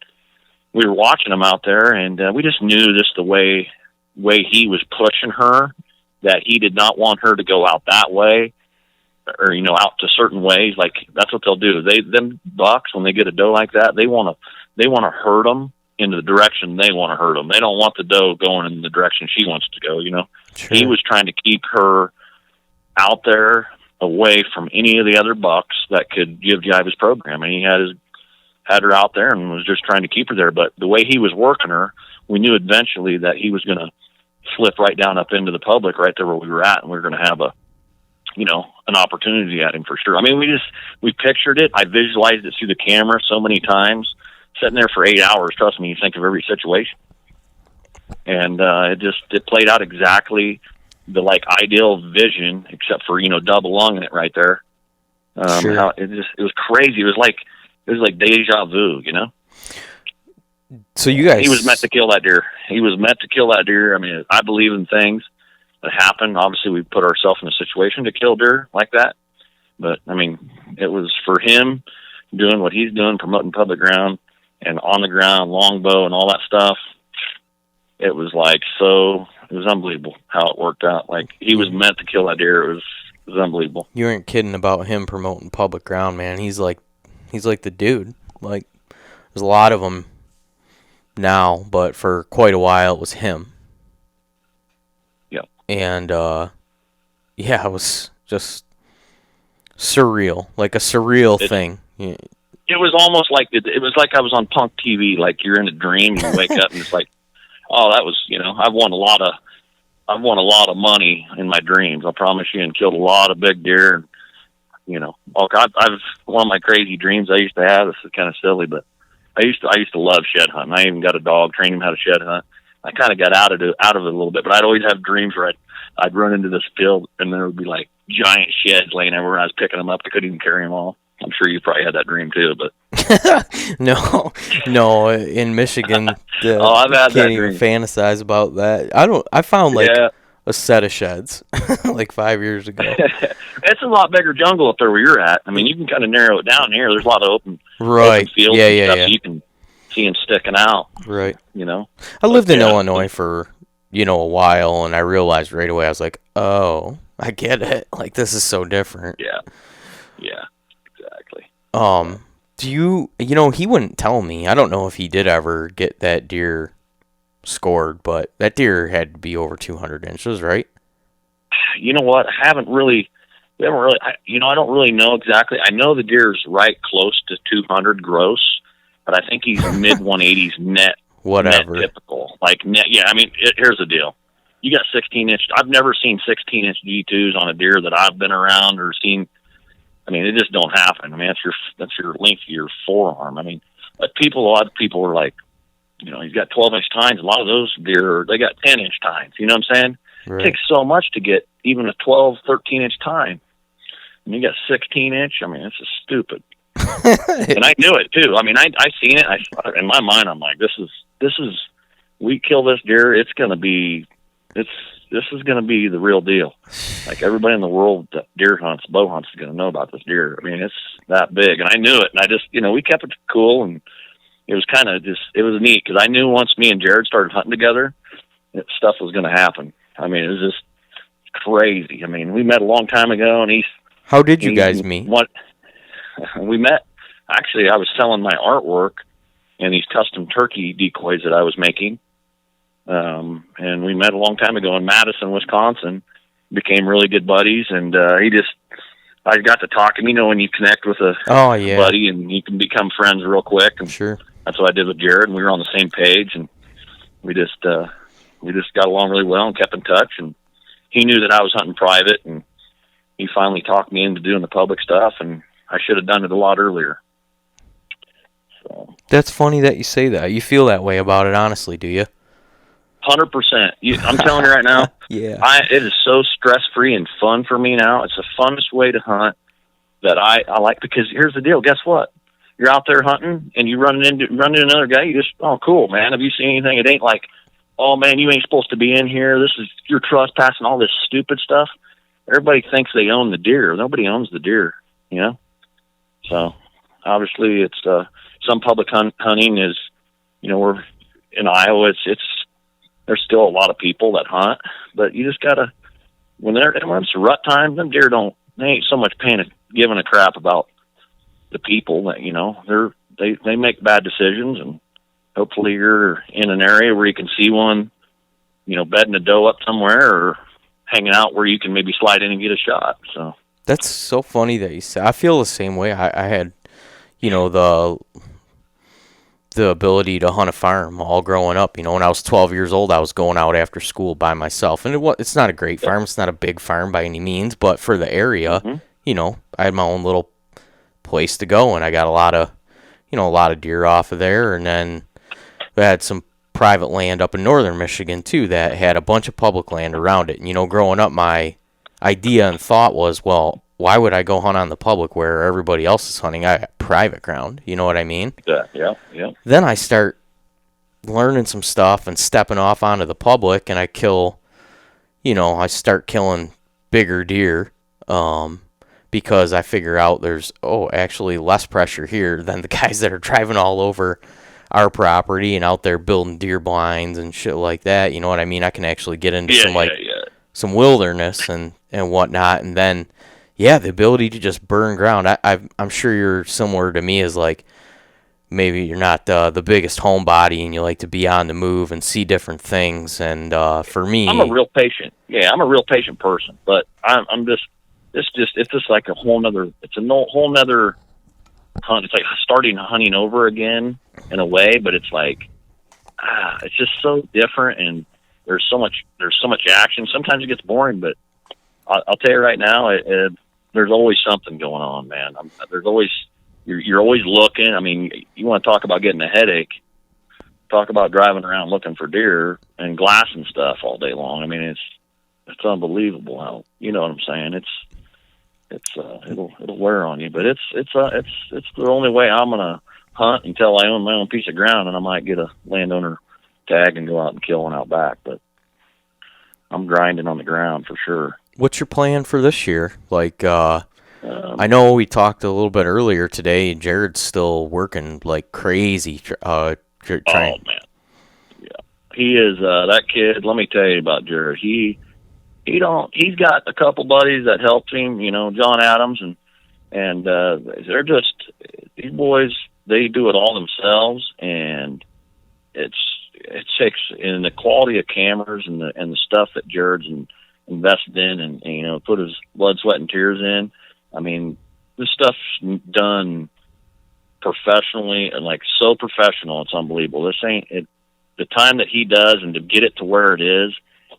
we were watching them out there, and we just knew just the way he was pushing her, that he did not want her to go out that way, or, you know, out to certain ways. Like, that's what they'll do. Them bucks, when they get a doe like that, they want to herd them into the direction they want to herd them. They don't want the doe going in the direction she wants to go, you know. Sure. He was trying to keep her out there away from any of the other bucks that could give jive his program. And he had her out there and was just trying to keep her there. But the way he was working her, we knew eventually that he was going to slip right down up into the public right there where we were at, and we were going to have an opportunity at him for sure. I mean, we pictured it. I visualized it through the camera so many times. Sitting there for 8 hours, trust me, you think of every situation. And it played out exactly the ideal vision, except for, double lunging it right there. Sure. How it was crazy. It was like deja vu, you know? So you guys... He was meant to kill that deer. I mean, I believe in things that happen. Obviously, we put ourselves in a situation to kill deer like that. But, I mean, it was for him doing what he's doing, promoting public ground and on the ground, longbow and all that stuff. It was it was unbelievable how it worked out. Like, he was meant to kill that deer. It was unbelievable. You weren't kidding about him promoting public ground, man. He's like the dude. Like, there's a lot of them now, but for quite a while it was him. Yeah. And it was just surreal, like a surreal thing. Yeah. It was almost like I was on punk TV. Like, you're in a dream, you wake up and it's like, oh, that was, I've won a lot of money in my dreams, I promise you, and killed a lot of big deer. I've one of my crazy dreams I used to have. This is kind of silly, but I used to love shed hunting. I even got a dog, trained him how to shed hunt. I kind of got out of it a little bit, but I'd always have dreams where I'd run into this field and there would be like giant sheds laying everywhere. I was picking them up. I couldn't even carry them all. I'm sure you probably had that dream too, but no, in Michigan, I've had can't even fantasize about that. I found a set of sheds like 5 years ago. It's a lot bigger jungle up there where you're at. I mean, you can kind of narrow it down here. There's a lot of open fields and stuff. So you can see them sticking out. Right. I lived in Illinois for, a while, and I realized right away, I was like, oh, I get it. Like, this is so different. Yeah. Yeah, exactly. Do you, he wouldn't tell me. I don't know if he did ever get that deer scored, but that deer had to be over 200 inches, right? You know what? I don't really know exactly. I know the deer's right close to 200 gross, but I think he's mid 180s net. Whatever. Net typical. Like net. Yeah. I mean, here's the deal. You got 16-inch. I've never seen 16-inch G2s on a deer that I've been around or seen. I mean, it just don't happen. I mean, that's your length of your forearm. I mean, but a lot of people are like, he's got 12-inch tines. A lot of those deer, they got 10-inch tines. You know what I'm saying? Right. It takes so much to get even a 12, 13-inch tine. And you got 16-inch. I mean, it's just stupid. And I knew it too. I mean, I seen it. In my mind, I'm like, this is. We kill this deer, this is going to be the real deal. Like, everybody in the world that deer hunts, bow hunts, is going to know about this deer. I mean, it's that big, and I knew it. And I just, we kept it cool, and it was kind of it was neat because I knew once me and Jared started hunting together, that stuff was going to happen. I mean, it was just crazy. I mean, we met a long time ago, and How did you guys meet? We met, actually, I was selling my artwork and these custom turkey decoys that I was making. And we met a long time ago in Madison, Wisconsin, became really good buddies. And, I got to talking, when you connect with a buddy and you can become friends real quick. And sure. That's what I did with Jared, and we were on the same page, and we just got along really well and kept in touch. And he knew that I was hunting private, and he finally talked me into doing the public stuff, and I should have done it a lot earlier. That's funny that you say that. You feel that way about it, honestly, do you? 100%. I'm telling you right now, Yeah. it is so stress-free and fun for me now. It's the funnest way to hunt that I like, because here's the deal. Guess what? You're out there hunting and you run into another guy. You just, oh, cool, man. Have you seen anything? It ain't like, oh, man, you ain't supposed to be in here. You're trespassing, all this stupid stuff. Everybody thinks they own the deer. Nobody owns the deer, you know? So obviously it's, some public hunting is, you know, we're in Iowa. There's still a lot of people that hunt, but you just gotta, when it's rut time, them deer they ain't so much giving a crap about the people that, you know, they make bad decisions, and hopefully you're in an area where you can see one, you know, bedding a doe up somewhere or hanging out where you can maybe slide in and get a shot. So That's so funny that you say. I feel the same way. I had, you know, the ability to hunt a farm all growing up. You know, when I was 12 years old, I was going out after school by myself, and it's not a great farm. It's not a big farm by any means, but for the area, you know, I had my own little place to go, and I got a lot of deer off of there. And then we had some private land up in northern Michigan too that had a bunch of public land around it. And, you know, growing up, my idea and thought was, well, why would I go hunt on the public where everybody else is hunting? I got private ground. You know what I mean? Yeah. Then I start learning some stuff and stepping off onto the public, and I start killing bigger deer, because I figure out there's, actually less pressure here than the guys that are driving all over our property and out there building deer blinds and shit like that. You know what I mean? I can actually get into some wilderness and whatnot, and then, the ability to just burn ground. I'm sure you're similar to me, as like, maybe you're not the biggest homebody and you like to be on the move and see different things. And for me, I'm a real patient. Yeah, I'm a real patient person, but it's just like a whole nother hunt. It's like starting hunting over again in a way, but it's like, it's just so different, and there's so much action. Sometimes it gets boring, but I'll tell you right now, there's always something going on, man. You're always looking. I mean, you want to talk about getting a headache, talk about driving around looking for deer and glassing stuff all day long. I mean, it's unbelievable how, you know what I'm saying? It'll wear on you, but it's the only way I'm gonna hunt until I own my own piece of ground, and I might get a landowner tag and go out and kill one out back. But I'm grinding on the ground for sure. What's your plan for this year? Like, I know we talked a little bit earlier today. Jared's still working like crazy. Oh man, yeah, he is. That kid. Let me tell you about Jared. He's got a couple buddies that helped him. You know, John Adams, and they're just, these boys. They do it all themselves, and it takes in the quality of cameras and the stuff that Jared's invested in, and you know, put his blood, sweat, and tears in. I mean, this stuff's done professionally, and like so professional, it's unbelievable. This ain't it. The time that he does, and to get it to where it is,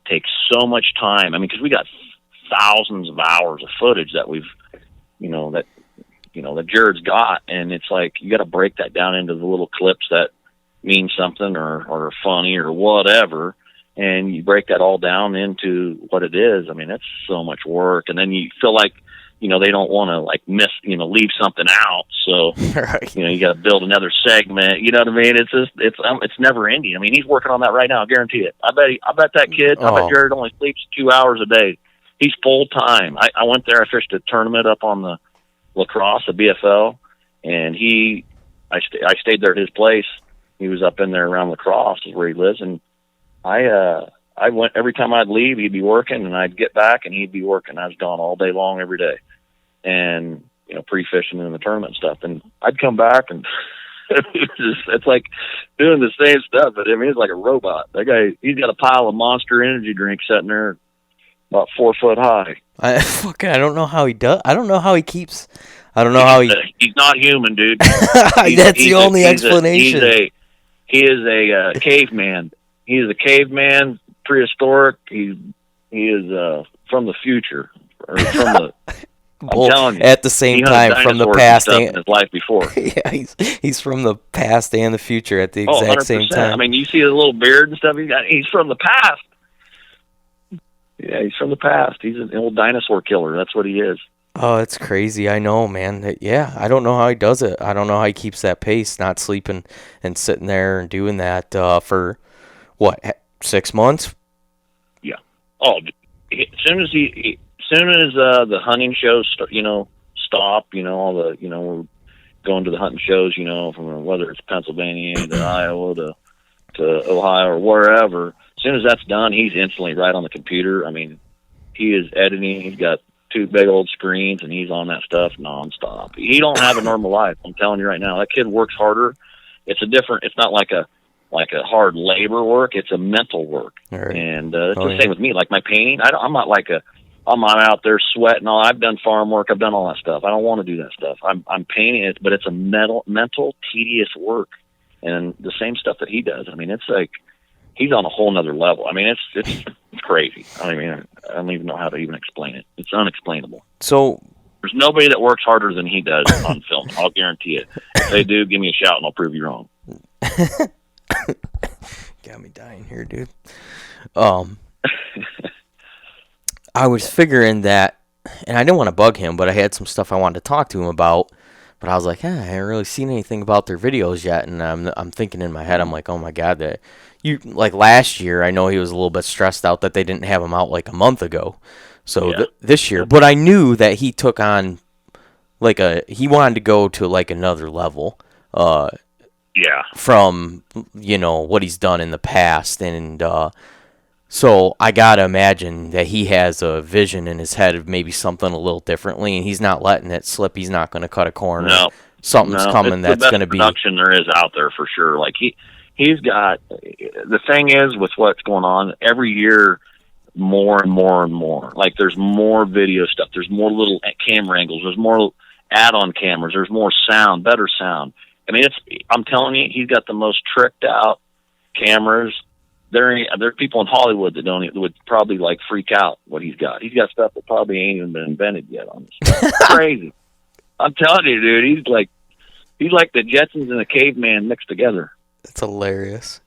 takes so much time. I mean, because we got thousands of hours of footage that that Jared's got, and it's like you got to break that down into the little clips that mean something or are funny or whatever, and you break that all down into what it is. I mean, it's so much work, and then you feel like, you know, they don't want to like leave something out. So, right. You know, you got to build another segment. You know what I mean? It's never ending. I mean, he's working on that right now. I guarantee it. I bet that kid. I bet Jared only sleeps 2 hours a day. He's full time. I went there. I fished a tournament up on the lacrosse, the BFL, and I stayed there at his place. He was up in there around lacrosse, is where he lives, and I went every time I'd leave. He'd be working, and I'd get back, and he'd be working. I was gone all day long every day, and you know, pre-fishing and the tournament stuff. And I'd come back, and it's like doing the same stuff. But I mean, it's like a robot. That guy, he's got a pile of Monster energy drinks sitting there, about 4 foot high. I don't know how he does. I don't know how he keeps. I don't know how he. He's not human, dude. That's the only explanation. He is a caveman. He is a caveman, prehistoric. He is from the future, or from the I'm telling you. At the same time, from the past and in his life before. Yeah, he's from the past and the future at the exact same time. I mean, you see the little beard and stuff he's got. He's from the past. Yeah, he's from the past. He's an old dinosaur killer. That's what he is. Oh, it's crazy. I know, man. Yeah, I don't know how he does it. I don't know how he keeps that pace, not sleeping and sitting there and doing that for, what, 6 months? Yeah. Oh, as soon as the hunting shows, stop, all the, we're going to the hunting shows, from whether it's Pennsylvania to Iowa to Ohio or wherever. As soon as that's done, he's instantly right on the computer. I mean, he is editing. He's got 2 big old screens, and he's on that stuff nonstop. He don't have a normal life. I'm telling you right now, that kid works harder. It's not like a hard labor work. It's a mental work. Right. And it's the same with me. Like my painting, I'm not like I'm out there sweating. I've done farm work. I've done all that stuff. I don't want to do that stuff. I'm painting it, but it's a mental, tedious work. And the same stuff that he does. I mean, it's like he's on a whole nother level. I mean, it's crazy. I mean, I don't even know how to even explain it. It's unexplainable. So there's nobody that works harder than he does on film. I'll guarantee it. If they do, give me a shout and I'll prove you wrong. Got me dying here, dude. I was figuring that, and I didn't want to bug him, but I had some stuff I wanted to talk to him about. But I was like, I haven't really seen anything about their videos yet, and I'm thinking in my head, I'm like, oh my god, that like last year, I know he was a little bit stressed out that they didn't have him out like a month ago. So this year, but I knew that he took on he wanted to go to like another level. From what he's done in the past, and so I gotta imagine that he has a vision in his head of maybe something a little differently, and he's not letting it slip. He's not going to cut a corner. No, something's coming that's going to be production there is out there for sure. Like he's got the thing is with what's going on every year, more and more and more. Like there's more video stuff. There's more little camera angles. There's more add-on cameras. There's more sound, better sound. I mean, I'm telling you, he's got the most tricked out cameras. There are people in Hollywood that would probably like freak out what he's got. He's got stuff that probably ain't even been invented yet on this stuff. Crazy. I'm telling you, dude, he's like the Jetsons and the Caveman mixed together. That's hilarious.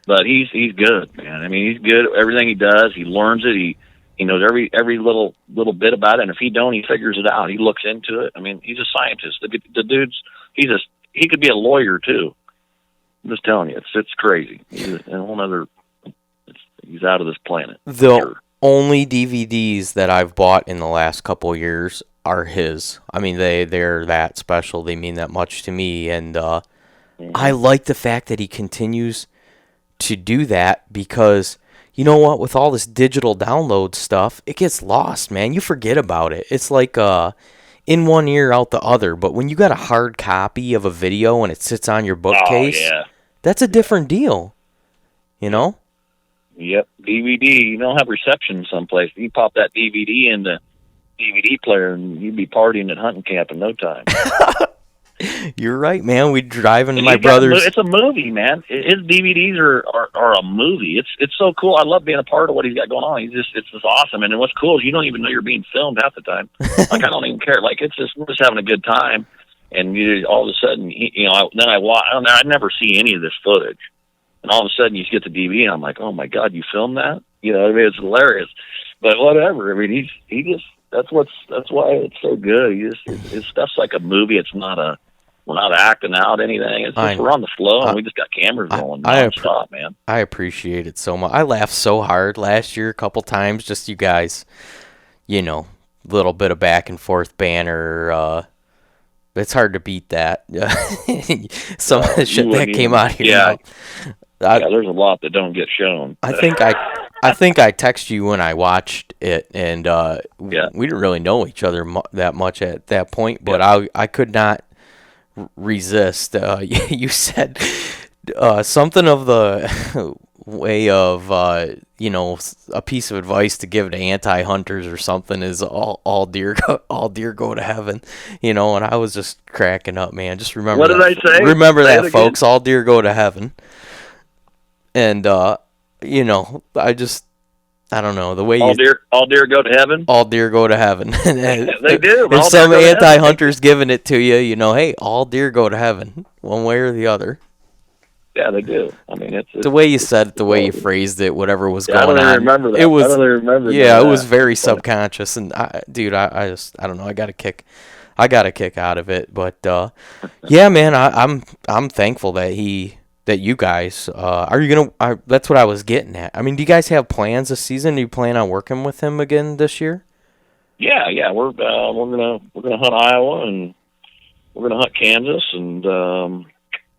But he's good, man. I mean, he's good at everything he does. He learns it. He knows every little bit about it. And if he don't, he figures it out. He looks into it. I mean, he's a scientist. The dude's he could be a lawyer too. I'm just telling you, it's crazy. He's a whole other. He's out of this planet. The only DVDs that I've bought in the last couple of years are his. I mean, they're that special. They mean that much to me, and I like the fact that he continues to do that because you know what? With all this digital download stuff, it gets lost, man. You forget about it. It's like in one ear, out the other. But when you got a hard copy of a video and it sits on your bookcase, that's a different deal. You know? Yep. DVD. You don't have reception someplace. You pop that DVD in the DVD player and you'd be partying at hunting camp in no time. You're right, man. We'd drive into my brother's. It's a movie, man. His DVDs are a movie. It's so cool. I love being a part of what he's got going on. It's just awesome. And what's cool is you don't even know you're being filmed half the time. Like I don't even care. Like we're just having a good time. And all of a sudden, I never see any of this footage. And all of a sudden, you get the DVD, and I'm like, oh my god, you filmed that? You know, I mean, it's hilarious. But whatever. I mean, he just that's why it's so good. His stuff's like a movie. It's not we're not acting out anything. It's just we're on the flow, and we just got cameras rolling nonstop, man. I appreciate it so much. I laughed so hard last year a couple times. Just you guys, little bit of back and forth banner. It's hard to beat that. Some of the shit that came out here. Yeah. There's a lot that don't get shown. I think I texted you when I watched it, and we didn't really know each other that much at that point, but I could not resist. You said something of the way of a piece of advice to give to anti-hunters or something is all deer go to heaven, and I was just cracking up, man. Just remember what did I say? Remember that, folks. All deer go to heaven. And I I don't know, the way All you deer go to heaven. all deer go to heaven. They do. If some anti-hunter's giving it to you, hey, all deer go to heaven, one way or the other. Yeah, they do. I mean, it's The way you said it, the way you phrased it, whatever was yeah, going on. I don't even remember that. It was, I don't even remember. yeah, it was that. very subconscious, and I don't know, I got a kick out of it, but yeah, man, I'm thankful that you guys are you gonna. That's what I was getting at. I mean, do you guys have plans this season? Do you plan on working with him again this year? Yeah, we're gonna hunt Iowa and we're gonna hunt Kansas, and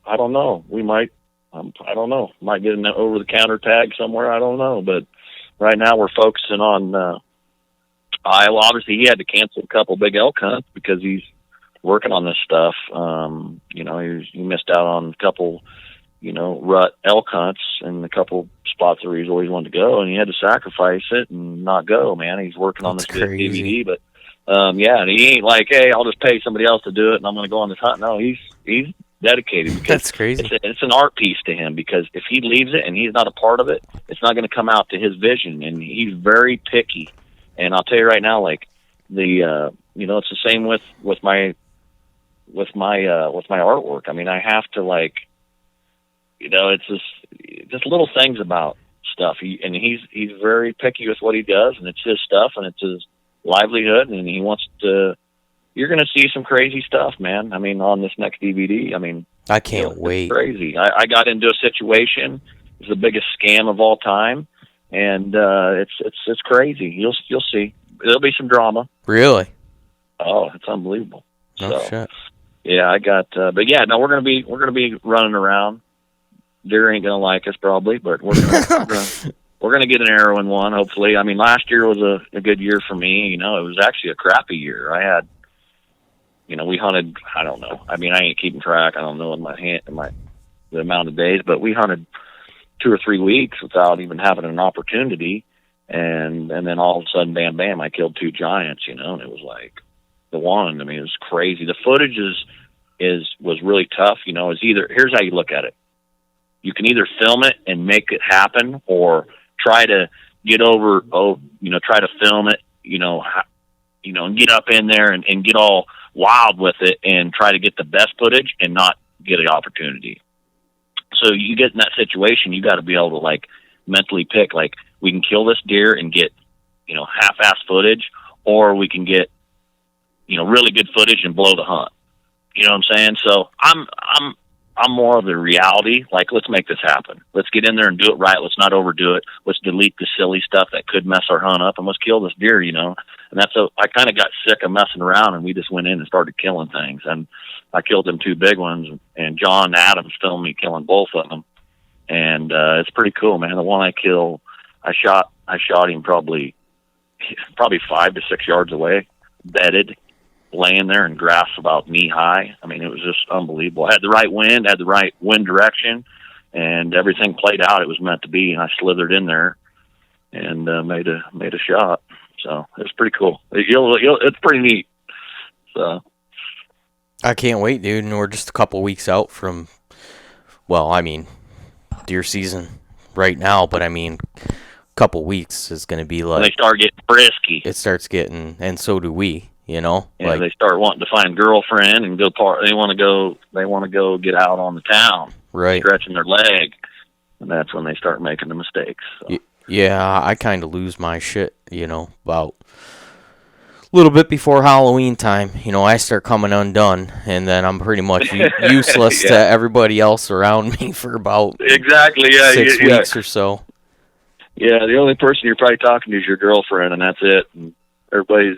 I don't know. We might. I don't know. Might get an over-the-counter tag somewhere. I don't know. But right now we're focusing on Iowa. Obviously, he had to cancel a couple big elk hunts because he's working on this stuff. He missed out on a couple, rut elk hunts and a couple spots where he's always wanted to go, and he had to sacrifice it and not go, man. He's working on this DVD. But, and he ain't like, hey, I'll just pay somebody else to do it, and I'm going to go on this hunt. No, he's dedicated, because that's crazy. It's an art piece to him, because if he leaves it and he's not a part of it, it's not going to come out to his vision, and he's very picky. And I'll tell you right now, like it's the same with my artwork. I mean, I have to it's just little things about stuff. He's very picky with what he does, and it's his stuff, and it's his livelihood, and he wants to. You're going to see some crazy stuff, man. I mean, on this next DVD. I mean, I can't wait. It's crazy. I got into a situation. It's the biggest scam of all time, and it's crazy. You'll see. There'll be some drama. Really? Oh, it's unbelievable. No shit. Yeah, I got. But yeah, no, we're gonna be running around. Deer ain't gonna like us probably, but we're gonna get an arrow in one, hopefully. I mean, last year was a good year for me. It was actually a crappy year. I had. We hunted, I don't know. I mean, I ain't keeping track. I don't know the amount of days, but we hunted 2 or 3 weeks without even having an opportunity. And then all of a sudden, bam, bam, I killed 2 giants, and it was like the one. I mean, it was crazy. The footage was really tough. It's either, here's how you look at it. You can either film it and make it happen, or try to get try to film it, and get up in there and get all wild with it and try to get the best footage and not get an opportunity. So you get in that situation, you got to be able to mentally pick, we can kill this deer and get, half-ass footage, or we can get, really good footage and blow the hunt. You know what I'm saying? So I'm more of the reality. Let's make this happen. Let's get in there and do it right. Let's not overdo it. Let's delete the silly stuff that could mess our hunt up, and let's kill this deer, And I kind of got sick of messing around, and we just went in and started killing things. And I killed them 2 big ones, and John Adams filmed me killing both of them. And it's pretty cool, man. The one I killed, I shot him probably 5 to 6 yards away, bedded, laying there in grass about knee high. I mean, it was just unbelievable. I had the right wind, had the right wind direction, and everything played out. It was meant to be, and I slithered in there and made a shot. So it's pretty cool. It's pretty neat. So I can't wait, dude. And we're just a couple weeks out from, deer season right now, but a couple weeks is going to be when they start getting frisky. It starts getting, and so do we. Yeah, they start wanting to find girlfriend and go They want to go get out on the town, right? Stretching their leg, and that's when they start making the mistakes. So. Yeah, I kind of lose my shit, about a little bit before Halloween time. I start coming undone, and then I'm pretty much useless to everybody else around me for about 6 weeks or so. Yeah, the only person you're probably talking to is your girlfriend, and that's it. And everybody's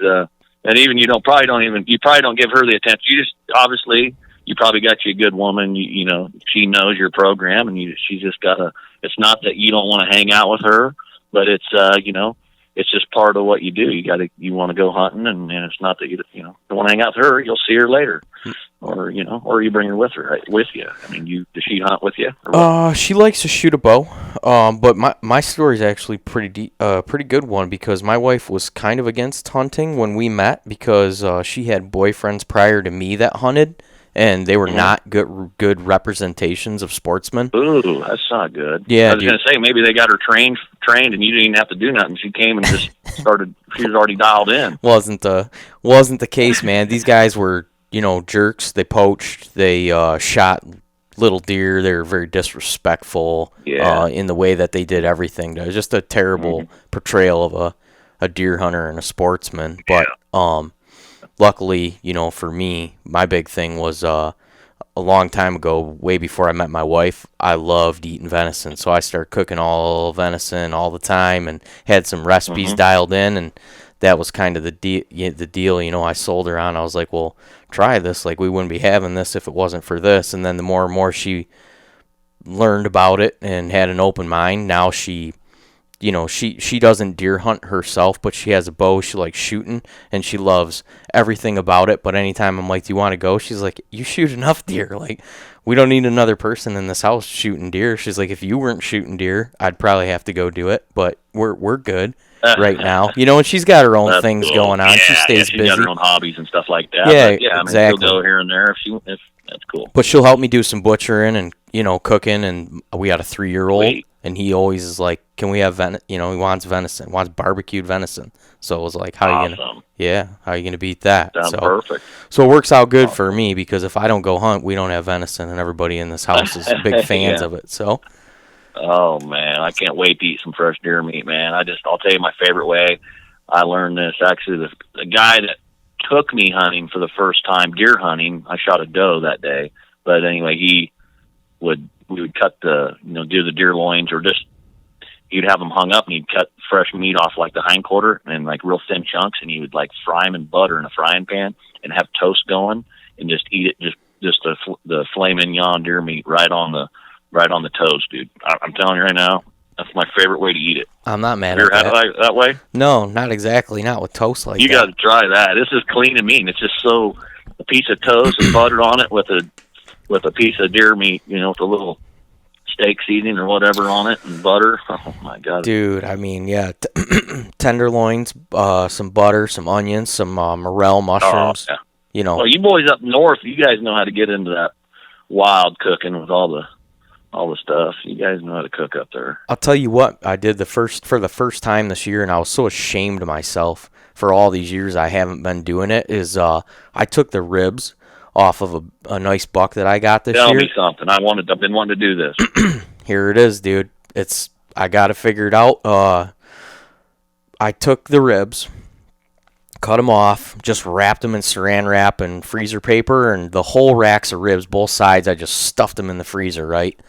and even you probably don't give her the attention. You just obviously you probably got you a good woman. She knows your program, and she's just got it's not that you don't want to hang out with her, but it's it's just part of what you do. You want to go hunting, and it's not that you don't want to hang out with her. You'll see her later, or you bring her with you. I mean, does she hunt with you? She likes to shoot a bow. But my story is actually pretty good one, because my wife was kind of against hunting when we met, because she had boyfriends prior to me that hunted, and they were not good representations of sportsmen. Ooh, that's not good. Yeah, I was going to say, maybe they got her trained, and you didn't even have to do nothing. She came and just started. She was already dialed in. Wasn't the case, man. These guys were, jerks. They poached. They shot little deer. They were very disrespectful in the way that they did everything. It was just a terrible portrayal of a deer hunter and a sportsman. But luckily, for me, my big thing was a long time ago, way before I met my wife, I loved eating venison. So I started cooking all venison all the time and had some recipes dialed in, and that was kind of the deal. I sold her on. I was like, well, try this. Like, we wouldn't be having this if it wasn't for this. And then the more and more she learned about it and had an open mind, now she doesn't deer hunt herself, but she has a bow. She likes shooting, and she loves everything about it. But anytime I'm like, do you want to go? She's like, you shoot enough deer. Like, we don't need another person in this house shooting deer. She's like, if you weren't shooting deer, I'd probably have to go do it. But we're good right now. And she's got her own things going on. She stays busy. She's got her own hobbies and stuff like that. Yeah, but exactly. I mean, she'll go here and there if that's cool. But she'll help me do some butchering and, cooking. And we got a 3-year-old. And he always is like, can we have he wants venison, wants barbecued venison. So it was like, how are you gonna beat that? Sounds perfect. So it works out good for me, because if I don't go hunt, we don't have venison, and everybody in this house is big fans of it. So. Oh man, I can't wait to eat some fresh deer meat, man. I'll tell you my favorite way I learned this. Actually, the guy that took me hunting for the first time, deer hunting, I shot a doe that day. But anyway, we would cut do the deer loins, or just, he'd have them hung up, and he'd cut fresh meat off like the hindquarter and like real thin chunks, and he would like fry them in butter in a frying pan and have toast going and just eat it, just the filet mignon deer meat right on the toast, dude. I'm telling you right now, that's my favorite way to eat it. I'm not mad at that. Have it that way? No, not exactly. Not with toast like that. You got to try that. This is clean and mean. It's just a piece of toast and butter on it with a piece of deer meat, with a little steak seasoning or whatever on it, and butter. Oh my god, dude! I mean, tenderloins, some butter, some onions, some morel mushrooms. Oh, yeah. Well, you boys up north, you guys know how to get into that wild cooking with all the stuff. You guys know how to cook up there. I'll tell you what I did for the first time this year, and I was so ashamed of myself for all these years I haven't been doing it. Is I took the ribs off of a nice buck that I got this year. Tell me something. I've been wanting to do this. Here it is, dude. I got it figured out. I took the ribs, cut them off, just wrapped them in saran wrap and freezer paper, and the whole racks of ribs, both sides, I just stuffed them in the freezer, right?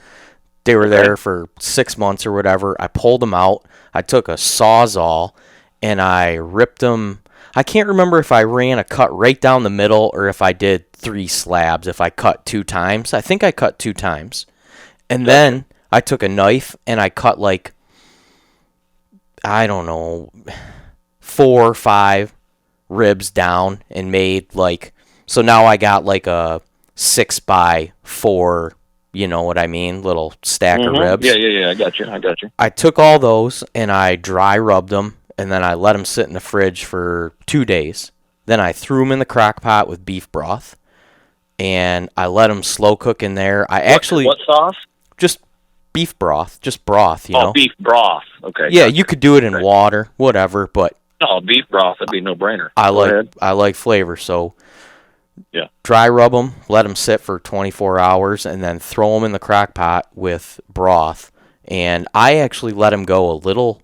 They were there for 6 months or whatever. I pulled them out. I took a Sawzall, and I ripped them. I can't remember if I ran a cut right down the middle or if I did 3 slabs, if I cut 2 times. I think I cut 2 times. And then I took a knife and I cut 4 or 5 ribs down and made so now I got a 6x4, you know what I mean, little stack of ribs. Yeah, I got you. I took all those and I dry rubbed them, and then I let them sit in the fridge for 2 days. Then I threw them in the crock pot with beef broth, and I let them slow cook in there. What sauce? Just beef broth, just broth, you know. Oh, beef broth. Okay. Yeah, you could do it in water, whatever, but beef broth, that'd be no brainer. I like flavor, so yeah. Dry rub them, let them sit for 24 hours, and then throw them in the crock pot with broth. And I actually let them go a little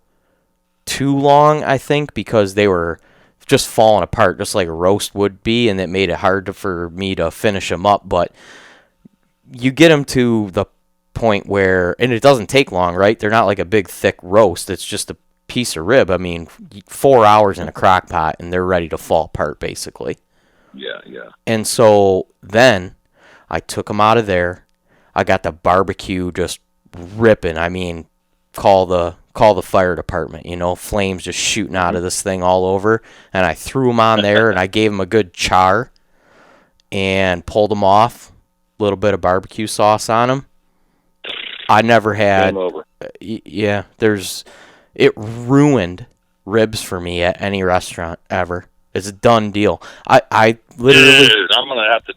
too long, I think, because they were just falling apart, just like a roast would be, and it made it hard for me to finish them up. But you get them to the point where, and it doesn't take long, right? They're not like a big, thick roast. It's just a piece of rib. I mean, 4 hours in a crock pot, and they're ready to fall apart, basically. Yeah. And so then I took them out of there. I got the barbecue just ripping. I mean, call the fire department, you know, flames just shooting out of this thing all over. And I threw them on there, and I gave them a good char and pulled them off. A little bit of barbecue sauce on them. I never had. Game over. Yeah, it ruined ribs for me at any restaurant ever. It's a done deal. I literally. Dude, I'm gonna have to.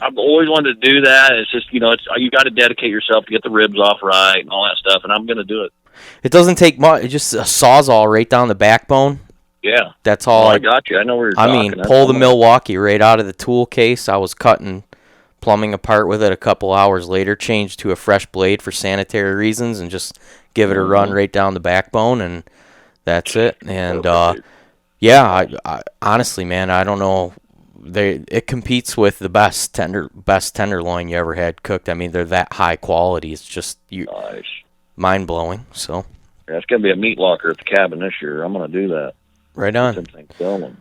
I've always wanted to do that. It's just, you got to dedicate yourself to get the ribs off right and all that stuff, and I'm going to do it. It doesn't take much. It's just a sawzall right down the backbone. Yeah. That's all. I got you. I know where you're talking. I mean, pull the Milwaukee right out of the tool case. I was cutting plumbing apart with it a couple hours later, changed to a fresh blade for sanitary reasons, and just give it a run right down the backbone, and that's it. And yeah, I honestly, man, I don't know. It competes with the best tenderloin you ever had cooked. I mean, they're that high quality. It's just nice. Mind blowing. So yeah, it's gonna be a meat locker at the cabin this year. I'm gonna do that. Right on. Going.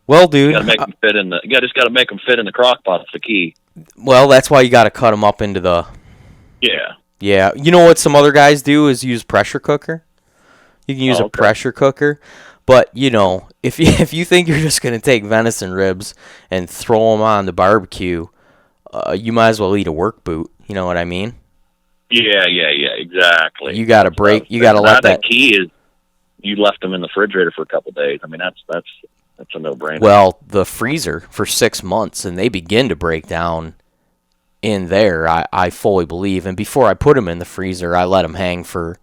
Well, dude, you gotta make them fit in the. You just gotta make them fit in the crock pot. It's the key. Well, that's why you gotta cut them up into the. Yeah. Yeah, you know what some other guys do is use pressure cooker. You can use a pressure cooker, but if you think you're just gonna take venison ribs and throw them on the barbecue, you might as well eat a work boot. You know what I mean? Yeah, exactly. You gotta break. You gotta let that. The key is you left them in the refrigerator for a couple of days. I mean, that's a no-brainer. Well, the freezer for 6 months, and they begin to break down in there. I fully believe. And before I put them in the freezer, I let them hang for.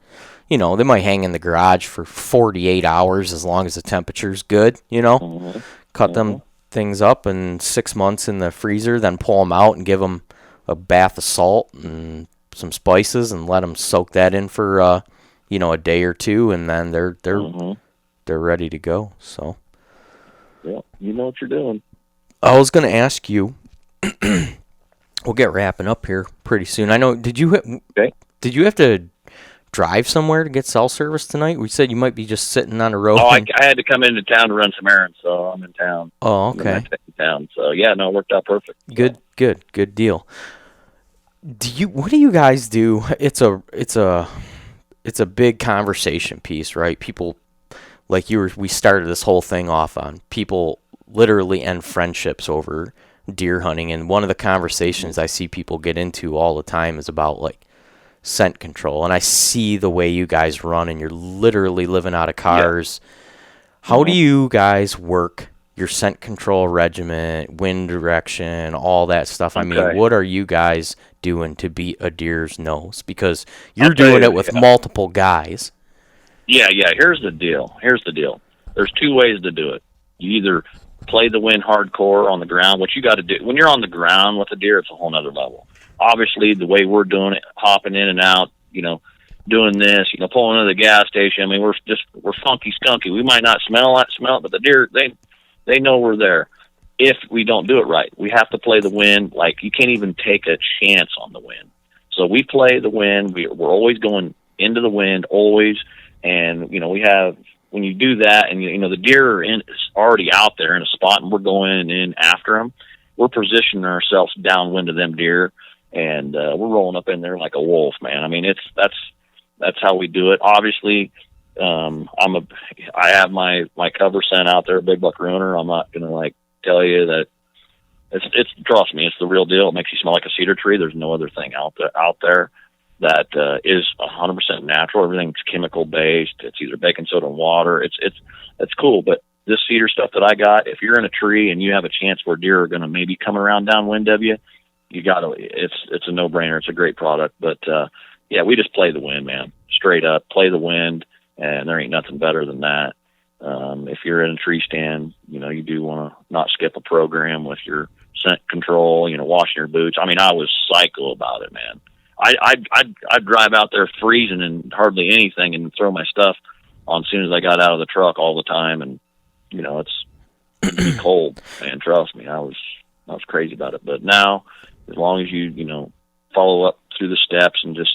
They might hang in the garage for 48 hours as long as the temperature's good, Cut them things up in 6 months in the freezer, then pull them out and give them a bath of salt and some spices and let them soak that in for, a day or two, and then they're ready to go. So, yeah, you know what you're doing. I was going to ask you, we'll get wrapping up here pretty soon. I know, did you have to drive somewhere to get cell service tonight? We said you might be just sitting on the road. Oh, I had to come into town to run some errands, so I'm in town. Oh, okay. I'm in town, so yeah, no, it worked out perfect. Good deal. What do you guys do? It's a big conversation piece, right? People like we started this whole thing off on. People literally end friendships over deer hunting, and one of the conversations I see people get into all the time is about like scent control, and I see the way you guys run, and you're literally living out of cars. Yeah. How do you guys work your scent control regimen, wind direction, all that stuff? I mean, what are you guys doing to beat a deer's nose? Because you're doing it with multiple guys. Yeah. Here's the deal. There's two ways to do it. You either play the wind hardcore on the ground, what you got to do when you're on the ground with a deer, it's a whole nother level. Obviously, the way we're doing it, hopping in and out, doing this, pulling into the gas station. I mean, we're funky skunky. We might not smell it, but the deer, they know we're there. If we don't do it right, we have to play the wind. Like, you can't even take a chance on the wind. So we play the wind. We're always going into the wind, always. And, we have, when you do that, and, the deer is already out there in a spot, and we're going in after them, we're positioning ourselves downwind of them deer. And we're rolling up in there like a wolf, man. I mean, that's how we do it. Obviously, I have my cover scent out there, Big Buck Ruiner. I'm not gonna tell you that it's trust me, it's the real deal. It makes you smell like a cedar tree. There's no other thing out there that is 100% natural. Everything's chemical based. It's either baking soda and water. It's cool, but this cedar stuff that I got, if you're in a tree and you have a chance where deer are gonna maybe come around downwind of you, it's a no-brainer. It's a great product. But yeah, we just play the wind, man. Straight up, play the wind, and there ain't nothing better than that. If you're in a tree stand, you do want to not skip a program with your scent control, washing your boots. I mean, I was psycho about it, man. I'd drive out there freezing and hardly anything and throw my stuff on as soon as I got out of the truck all the time. And, it'd be cold, man. Trust me, I was crazy about it. But now, as long as you follow up through the steps and just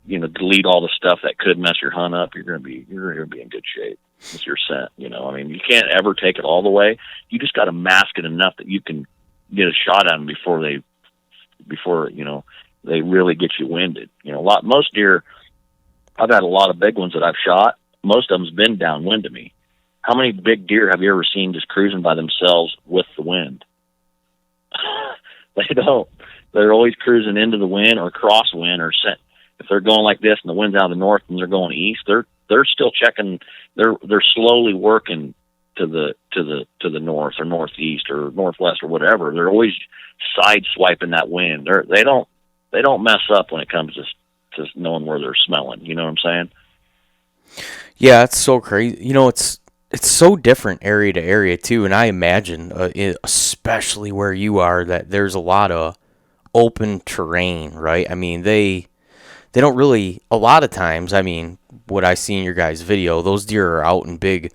delete all the stuff that could mess your hunt up, you're gonna be in good shape with your scent. I mean, you can't ever take it all the way. You just got to mask it enough that you can get a shot at them before they really get you winded. Most deer, I've had a lot of big ones that I've shot. Most of them's been downwind to me. How many big deer have you ever seen just cruising by themselves with the wind? They don't. They're always cruising into the wind or crosswind, or if they're going like this and the wind's out of the north and they're going east, they're still checking. They're slowly working to the north or northeast or northwest or whatever. They're always side swiping that wind. They don't mess up when it comes to knowing where they're smelling. You know what I'm saying? Yeah, it's so crazy. It's so different area to area too, and I imagine, especially where you are, that there's a lot of open terrain, right? I mean, they don't really, a lot of times, I mean, what I see in your guys' video, those deer are out in big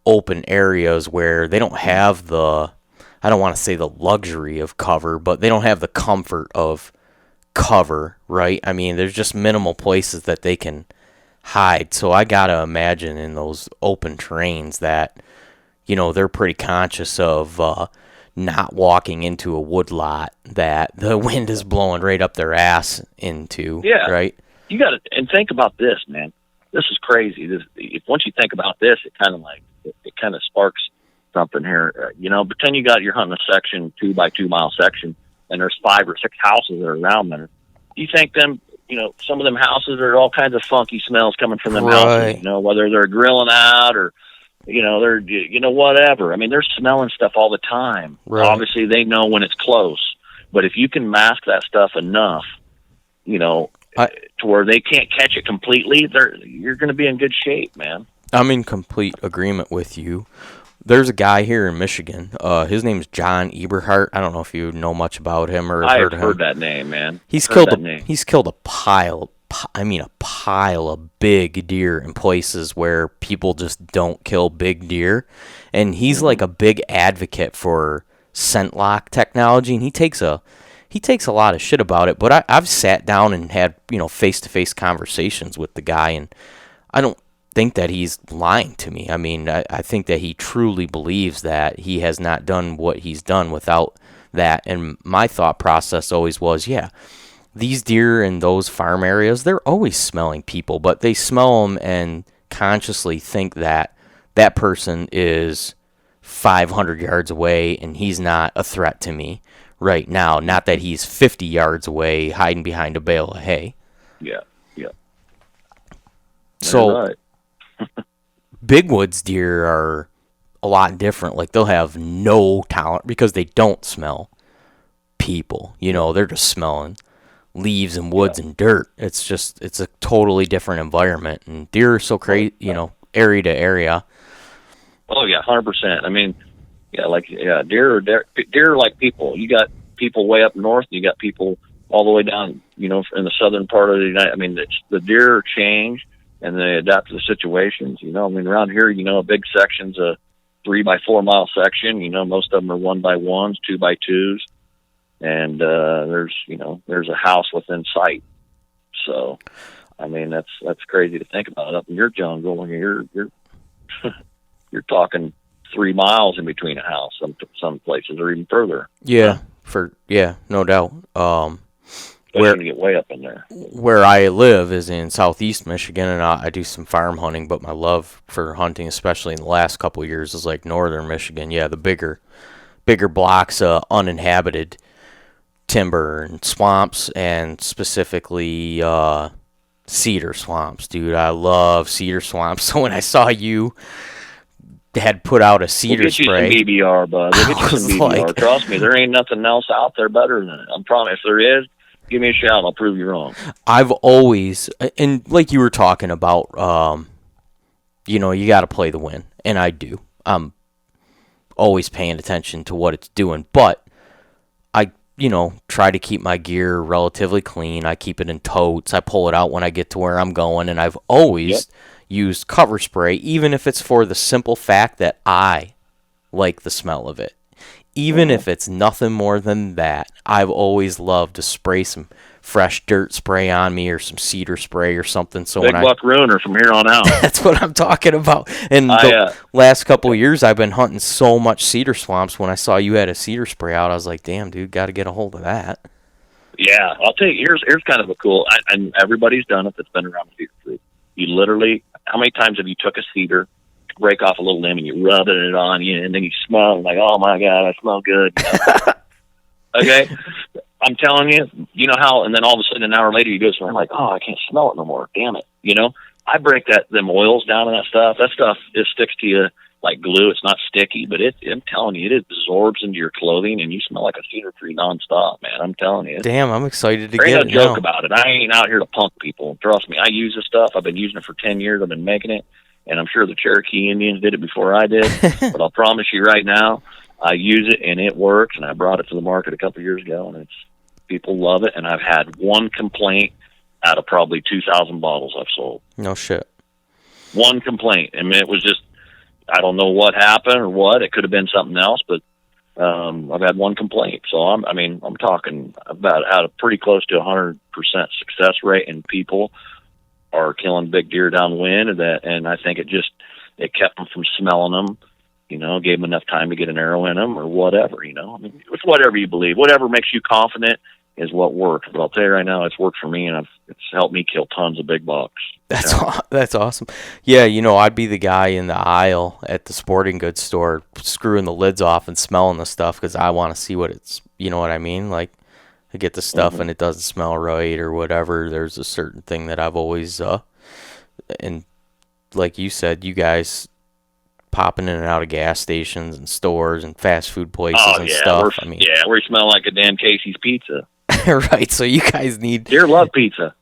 open areas where they don't have I don't want to say the luxury of cover, but they don't have the comfort of cover, right? I mean, there's just minimal places that they can hide. So I gotta imagine in those open terrains that, they're pretty conscious of not walking into a wood lot that the wind is blowing right up their ass into. Yeah. Right? You got to, and think about this, man. This is crazy. Once you think about this, it kind of sparks something here. Pretend you got, you're hunting a section, 2 by 2 mile section, and there's 5 or 6 houses that are around there. You think them, some of them houses, there are all kinds of funky smells coming from them houses, whether they're grilling out or, they're, whatever. I mean, they're smelling stuff all the time. Right. Obviously, they know when it's close. But if you can mask that stuff enough, to where they can't catch it completely, you're going to be in good shape, man. I'm in complete agreement with you. There's a guy here in Michigan. His name's John Eberhart. I don't know if you know much about him or heard of him. I've heard that name, man. He's killed a pile of big deer in places where people just don't kill big deer. And he's like a big advocate for scent lock technology, and he takes a lot of shit about it. But I've sat down and had, face-to-face conversations with the guy, and I don't think that he's lying to me. I mean, I think that he truly believes that he has not done what he's done without that. And my thought process always was, yeah, these deer in those farm areas, they're always smelling people, but they smell them and consciously think that that person is 500 yards away and he's not a threat to me right now. Not that he's 50 yards away hiding behind a bale of hay. Yeah. So big woods deer are a lot different. Like, they'll have no tolerance because they don't smell people. They're just smelling leaves and woods and dirt. It's a totally different environment, and deer are so crazy, area to area. Oh yeah, 100%. I mean, deer are like people. You got people way up north, and you got people all the way down, in the southern part of the United. I mean, the deer change and they adapt to the situations. I mean, around here, a big section's a 3 by 4 mile section. Most of them are 1 by 1s, 2 by 2s. And there's a house within sight. So, I mean, that's crazy to think about. Up in your jungle, when you're talking 3 miles in between a house. Some places are even further. Yeah, no doubt. Where you get way up in there. Where I live is in southeast Michigan, and I do some farm hunting. But my love for hunting, especially in the last couple of years, is like northern Michigan. Yeah, the bigger blocks, uninhabited timber and swamps, and specifically cedar swamps, dude. I love cedar swamps. So when I saw you had put out a cedar spray, we'll get you some BBR, bud. We'll get you some BBR. Trust me, there ain't nothing else out there better than it. I promise. If there is, give me a shout. I'll prove you wrong. I've always, and like you were talking about, you got to play the win, and I do. I'm always paying attention to what it's doing, but I try to keep my gear relatively clean. I keep it in totes. I pull it out when I get to where I'm going, and I've always used cover spray, even if it's for the simple fact that I like the smell of it. Even if it's nothing more than that, I've always loved to spray some fresh dirt spray on me or some cedar spray or something. So Big buck ruiner from here on out. That's what I'm talking about. And the last couple of years, I've been hunting so much cedar swamps. When I saw you had a cedar spray out, I was like, damn, dude, got to get a hold of that. Yeah, I'll tell you, here's kind of a cool, and everybody's done it that's been around the cedar tree. You literally, how many times have you took a cedar, break off a little limb, and you're rubbing it on you, and then you smell like, oh my God, I smell good. Okay? I'm telling you, you know how, and then all of a sudden an hour later you go somewhere, I'm like, oh, I can't smell it no more. Damn it. I break them oils down and that stuff. That stuff, it sticks to you like glue. It's not sticky, but I'm telling you, it absorbs into your clothing, and you smell like a cedar tree nonstop, man. I'm telling you. Damn, I'm excited to There get ain't it no joke now. about it. I ain't out here to punk people. Trust me, I use this stuff. I've been using it for 10 years. I've been making it, and I'm sure the Cherokee Indians did it before I did. But I'll promise you right now, I use it, and it works, and I brought it to the market a couple of years ago, and people love it, and I've had one complaint out of probably 2,000 bottles I've sold. No shit. One complaint. I mean, it was just, I don't know what happened or what. It could have been something else, but I've had one complaint. So I'm talking about out of pretty close to 100% success rate, and people are killing big deer downwind, and I think it kept them from smelling them. You know, gave them enough time to get an arrow in them or whatever. You know, I mean, it's whatever you believe. Whatever makes you confident is what works. But I'll tell you right now, it's worked for me, and it's helped me kill tons of big bucks. That's awesome. Yeah, you know, I'd be the guy in the aisle at the sporting goods store screwing the lids off and smelling the stuff because I want to see what it's, you know what I mean? Like, I get the stuff and it doesn't smell right or whatever. There's a certain thing that I've always, and like you said, you guys popping in and out of gas stations and stores and fast food places and stuff. We smell like a damn Casey's pizza. Right, so you guys need... Deer love pizza.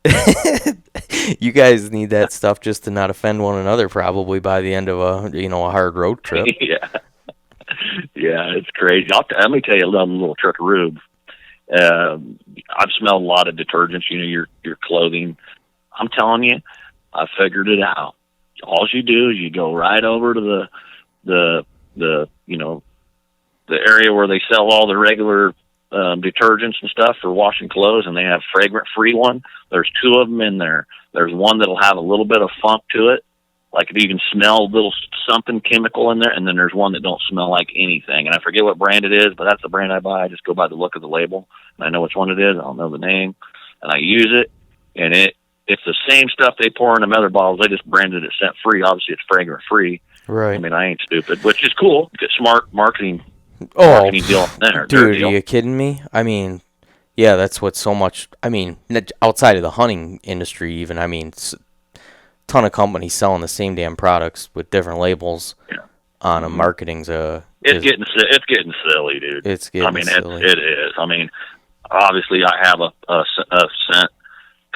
You guys need that stuff just to not offend one another probably by the end of a hard road trip. Yeah, it's crazy. Let me tell you a little trickaroo. I've smelled a lot of detergents, you know, your clothing. I'm telling you, I figured it out. All you do is you go right over to the area where they sell all the regular detergents and stuff for washing clothes, and they have fragrant-free one. There's two of them in there. There's one that'll have a little bit of funk to it, like you can smell a little something chemical in there, and then there's one that don't smell like anything. And I forget what brand it is, but that's the brand I buy. I just go by the look of the label, and I know which one it is. I don't know the name, and I use it, and it's the same stuff they pour in them other bottles. They just branded it scent-free. Obviously, it's fragrant-free. Right. I mean, I ain't stupid, which is cool. Get smart marketing deal there. Dude, are you kidding me? I mean, yeah, that's what so much... I mean, outside of the hunting industry even, I mean, ton of companies selling the same damn products with different labels on them. Marketing's it's getting silly, dude. It's getting silly. It is. I mean, obviously, I have a scent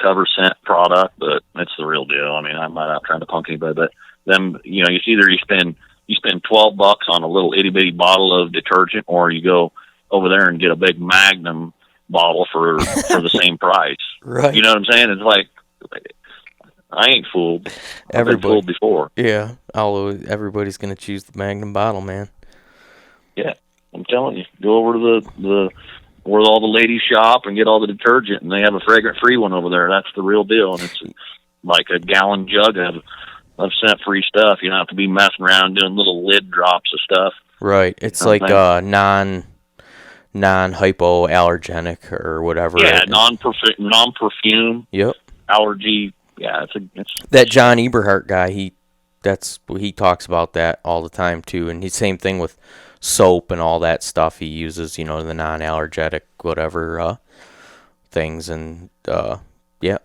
cover scent product, but it's the real deal. I mean, I'm not out trying to punk anybody, but them, you know, you spend $12 on a little itty bitty bottle of detergent, or you go over there and get a big Magnum bottle for the same price. Right. You know what I'm saying? It's like, I ain't fooled. I've been fooled before. Yeah. Everybody's going to choose the Magnum bottle, man. Yeah. I'm telling you, go over to the where all the ladies shop and get all the detergent, and they have a fragrant-free one over there. That's the real deal, and it's like a gallon jug of scent-free stuff. You don't have to be messing around doing little lid drops of stuff. Right. It's like non-hypoallergenic or whatever. Yeah, non-perfume. Yep. Allergy. Yeah, it's that John Eberhart guy. He talks about that all the time too, and he's same thing with soap and all that stuff. He uses, you know, the non-allergenic whatever things, and yeah,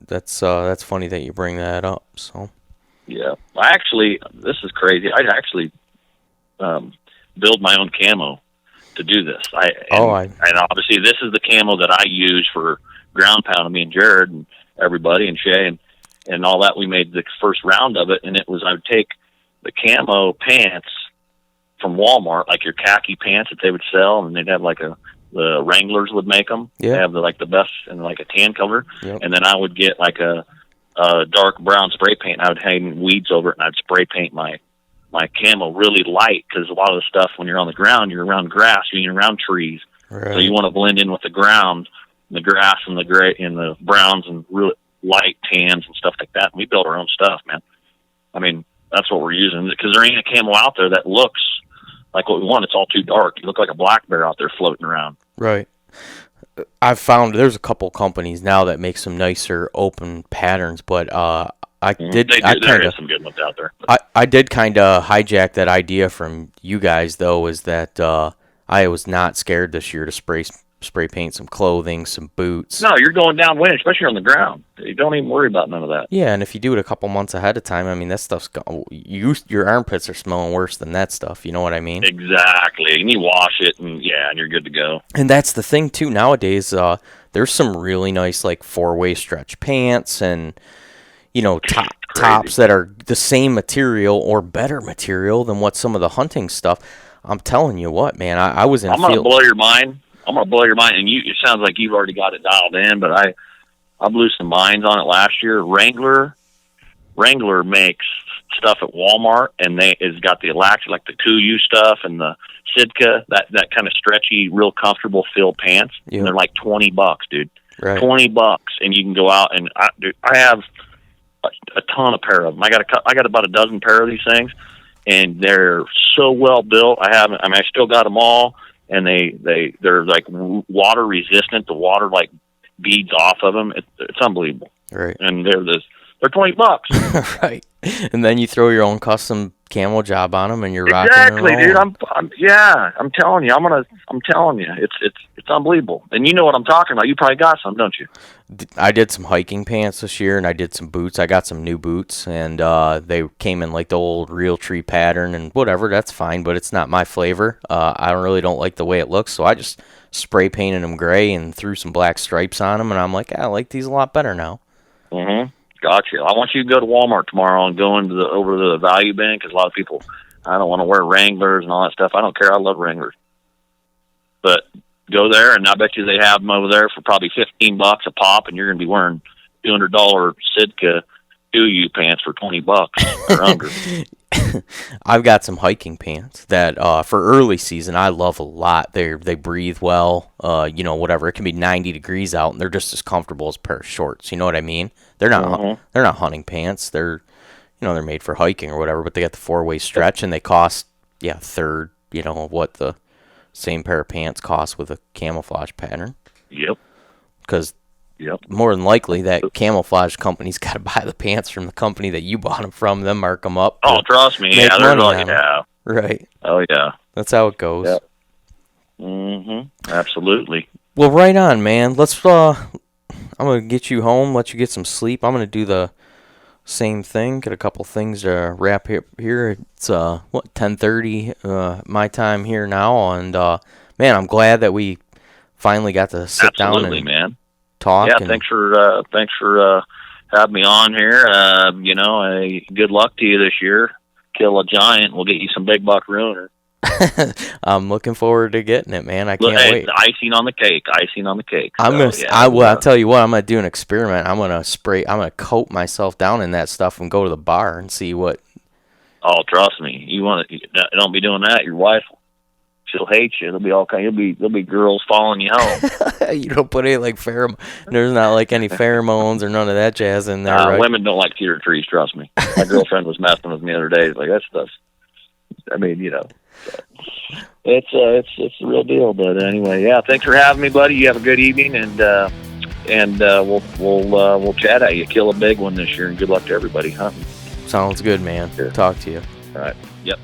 that's funny that you bring that up. So yeah, this is crazy. I actually build my own camo to do this. And obviously this is the camo that I use for ground pound. Me and Jared and everybody and Shay and all that. We made the first round of it, and it was I would take the camo pants from Walmart, like your khaki pants that they would sell, and they'd have like the Wranglers would make them. Yeah. They have the best and like a tan color. Yep. And then I would get like a dark brown spray paint, and I would hang weeds over it, and I'd spray paint my camo really light, because a lot of the stuff when you're on the ground, you're around grass, you're around trees. Right. So you want to blend in with the ground, the grass and the gray and the browns and really light tans and stuff like that. And we built our own stuff, man. I mean, that's what we're using, because there ain't a camo out there that looks like what we want. It's all too dark. You look like a black bear out there floating around. Right. I've found there's a couple companies now that make some nicer open patterns, but there is some good ones out there. I did kind of hijack that idea from you guys, though, is that I was not scared this year to spray spray paint some clothing, some boots. No, you're going downwind, especially on the ground. You don't even worry about none of that. Yeah, and if you do it a couple months ahead of time, I mean, that stuff's your armpits are smelling worse than that stuff. You know what I mean? Exactly. And you wash it, and you're good to go. And that's the thing too. Nowadays, there's some really nice like 4-way stretch pants and tops that are the same material or better material than what some of the hunting stuff. I'm telling you what, man. I was in. I'm gonna blow your mind. And it sounds like you've already got it dialed in, but I blew some minds on it last year. Wrangler makes stuff at Walmart, and it's got the elastic, like the Kuiu stuff and the Sitka, that kind of stretchy, real comfortable fill pants. Yep. And they're like $20, dude. Right. $20, and you can go out and I have a ton of pair of them. I got about a dozen pair of these things, and they're so well built. I still got them all, and they're like water resistant. The water like beads off of them. It's unbelievable. Right. And they're $20. Right. And then you throw your own custom camo job on them, and you're exactly, rocking and dude. I'm telling you, I'm telling you, it's unbelievable. And you know what I'm talking about. You probably got some, don't you? I did some hiking pants this year, and I did some boots. I got some new boots, and they came in like the old real tree pattern, and whatever. That's fine, but it's not my flavor. I don't like the way it looks, so I just spray painted them gray and threw some black stripes on them, and I'm like, I like these a lot better now. Mm-hmm. Gotcha. I want you to go to Walmart tomorrow and go over to the value bin, because a lot of people, I don't want to wear Wranglers and all that stuff. I don't care. I love Wranglers. But go there, and I bet you they have them over there for probably $15 a pop, and you're going to be wearing $200 Sitka Kuiu pants for $20 or under. I've got some hiking pants that for early season I love a lot. They breathe well. Whatever. It can be 90 degrees out, and they're just as comfortable as a pair of shorts. You know what I mean? They're not they're not hunting pants. They're they're made for hiking or whatever. But they got the 4-way stretch, and they cost a third of what the same pair of pants cost with a camouflage pattern. Yep. Because more than likely that camouflage company's got to buy the pants from the company that you bought them from, then mark them up. Oh, trust me. Yeah, they're like, Right. Oh, yeah. That's how it goes. Yep. Mm-hmm. Absolutely. Well, right on, man. Let's, I'm going to get you home, let you get some sleep. I'm going to do the same thing, get a couple things to wrap here. It's, 10:30 my time here now, and, man, I'm glad that we finally got to sit down and talk. Yeah, thanks for having me on here. Good luck to you this year. Kill a giant. We'll get you some big buck ruiner. I'm looking forward to getting it, man. I can't wait. Icing on the cake. I'll tell you what, I'm gonna do an experiment. I'm gonna coat myself down in that stuff and go to the bar and see what. Oh, trust me. Don't be doing that. Your wife, she'll hate you. There'll be girls following you home. You don't put any like pheromone. There's not like any pheromones or none of that jazz in there. Right? Women don't like cedar trees. Trust me. My girlfriend was messing with me the other day. Like, that stuff. I mean, it's the real deal. But anyway, yeah. Thanks for having me, buddy. You have a good evening, and we'll chat at you. Kill a big one this year, and good luck to everybody hunting. Sounds good, man. Sure. Talk to you. All right. Yep.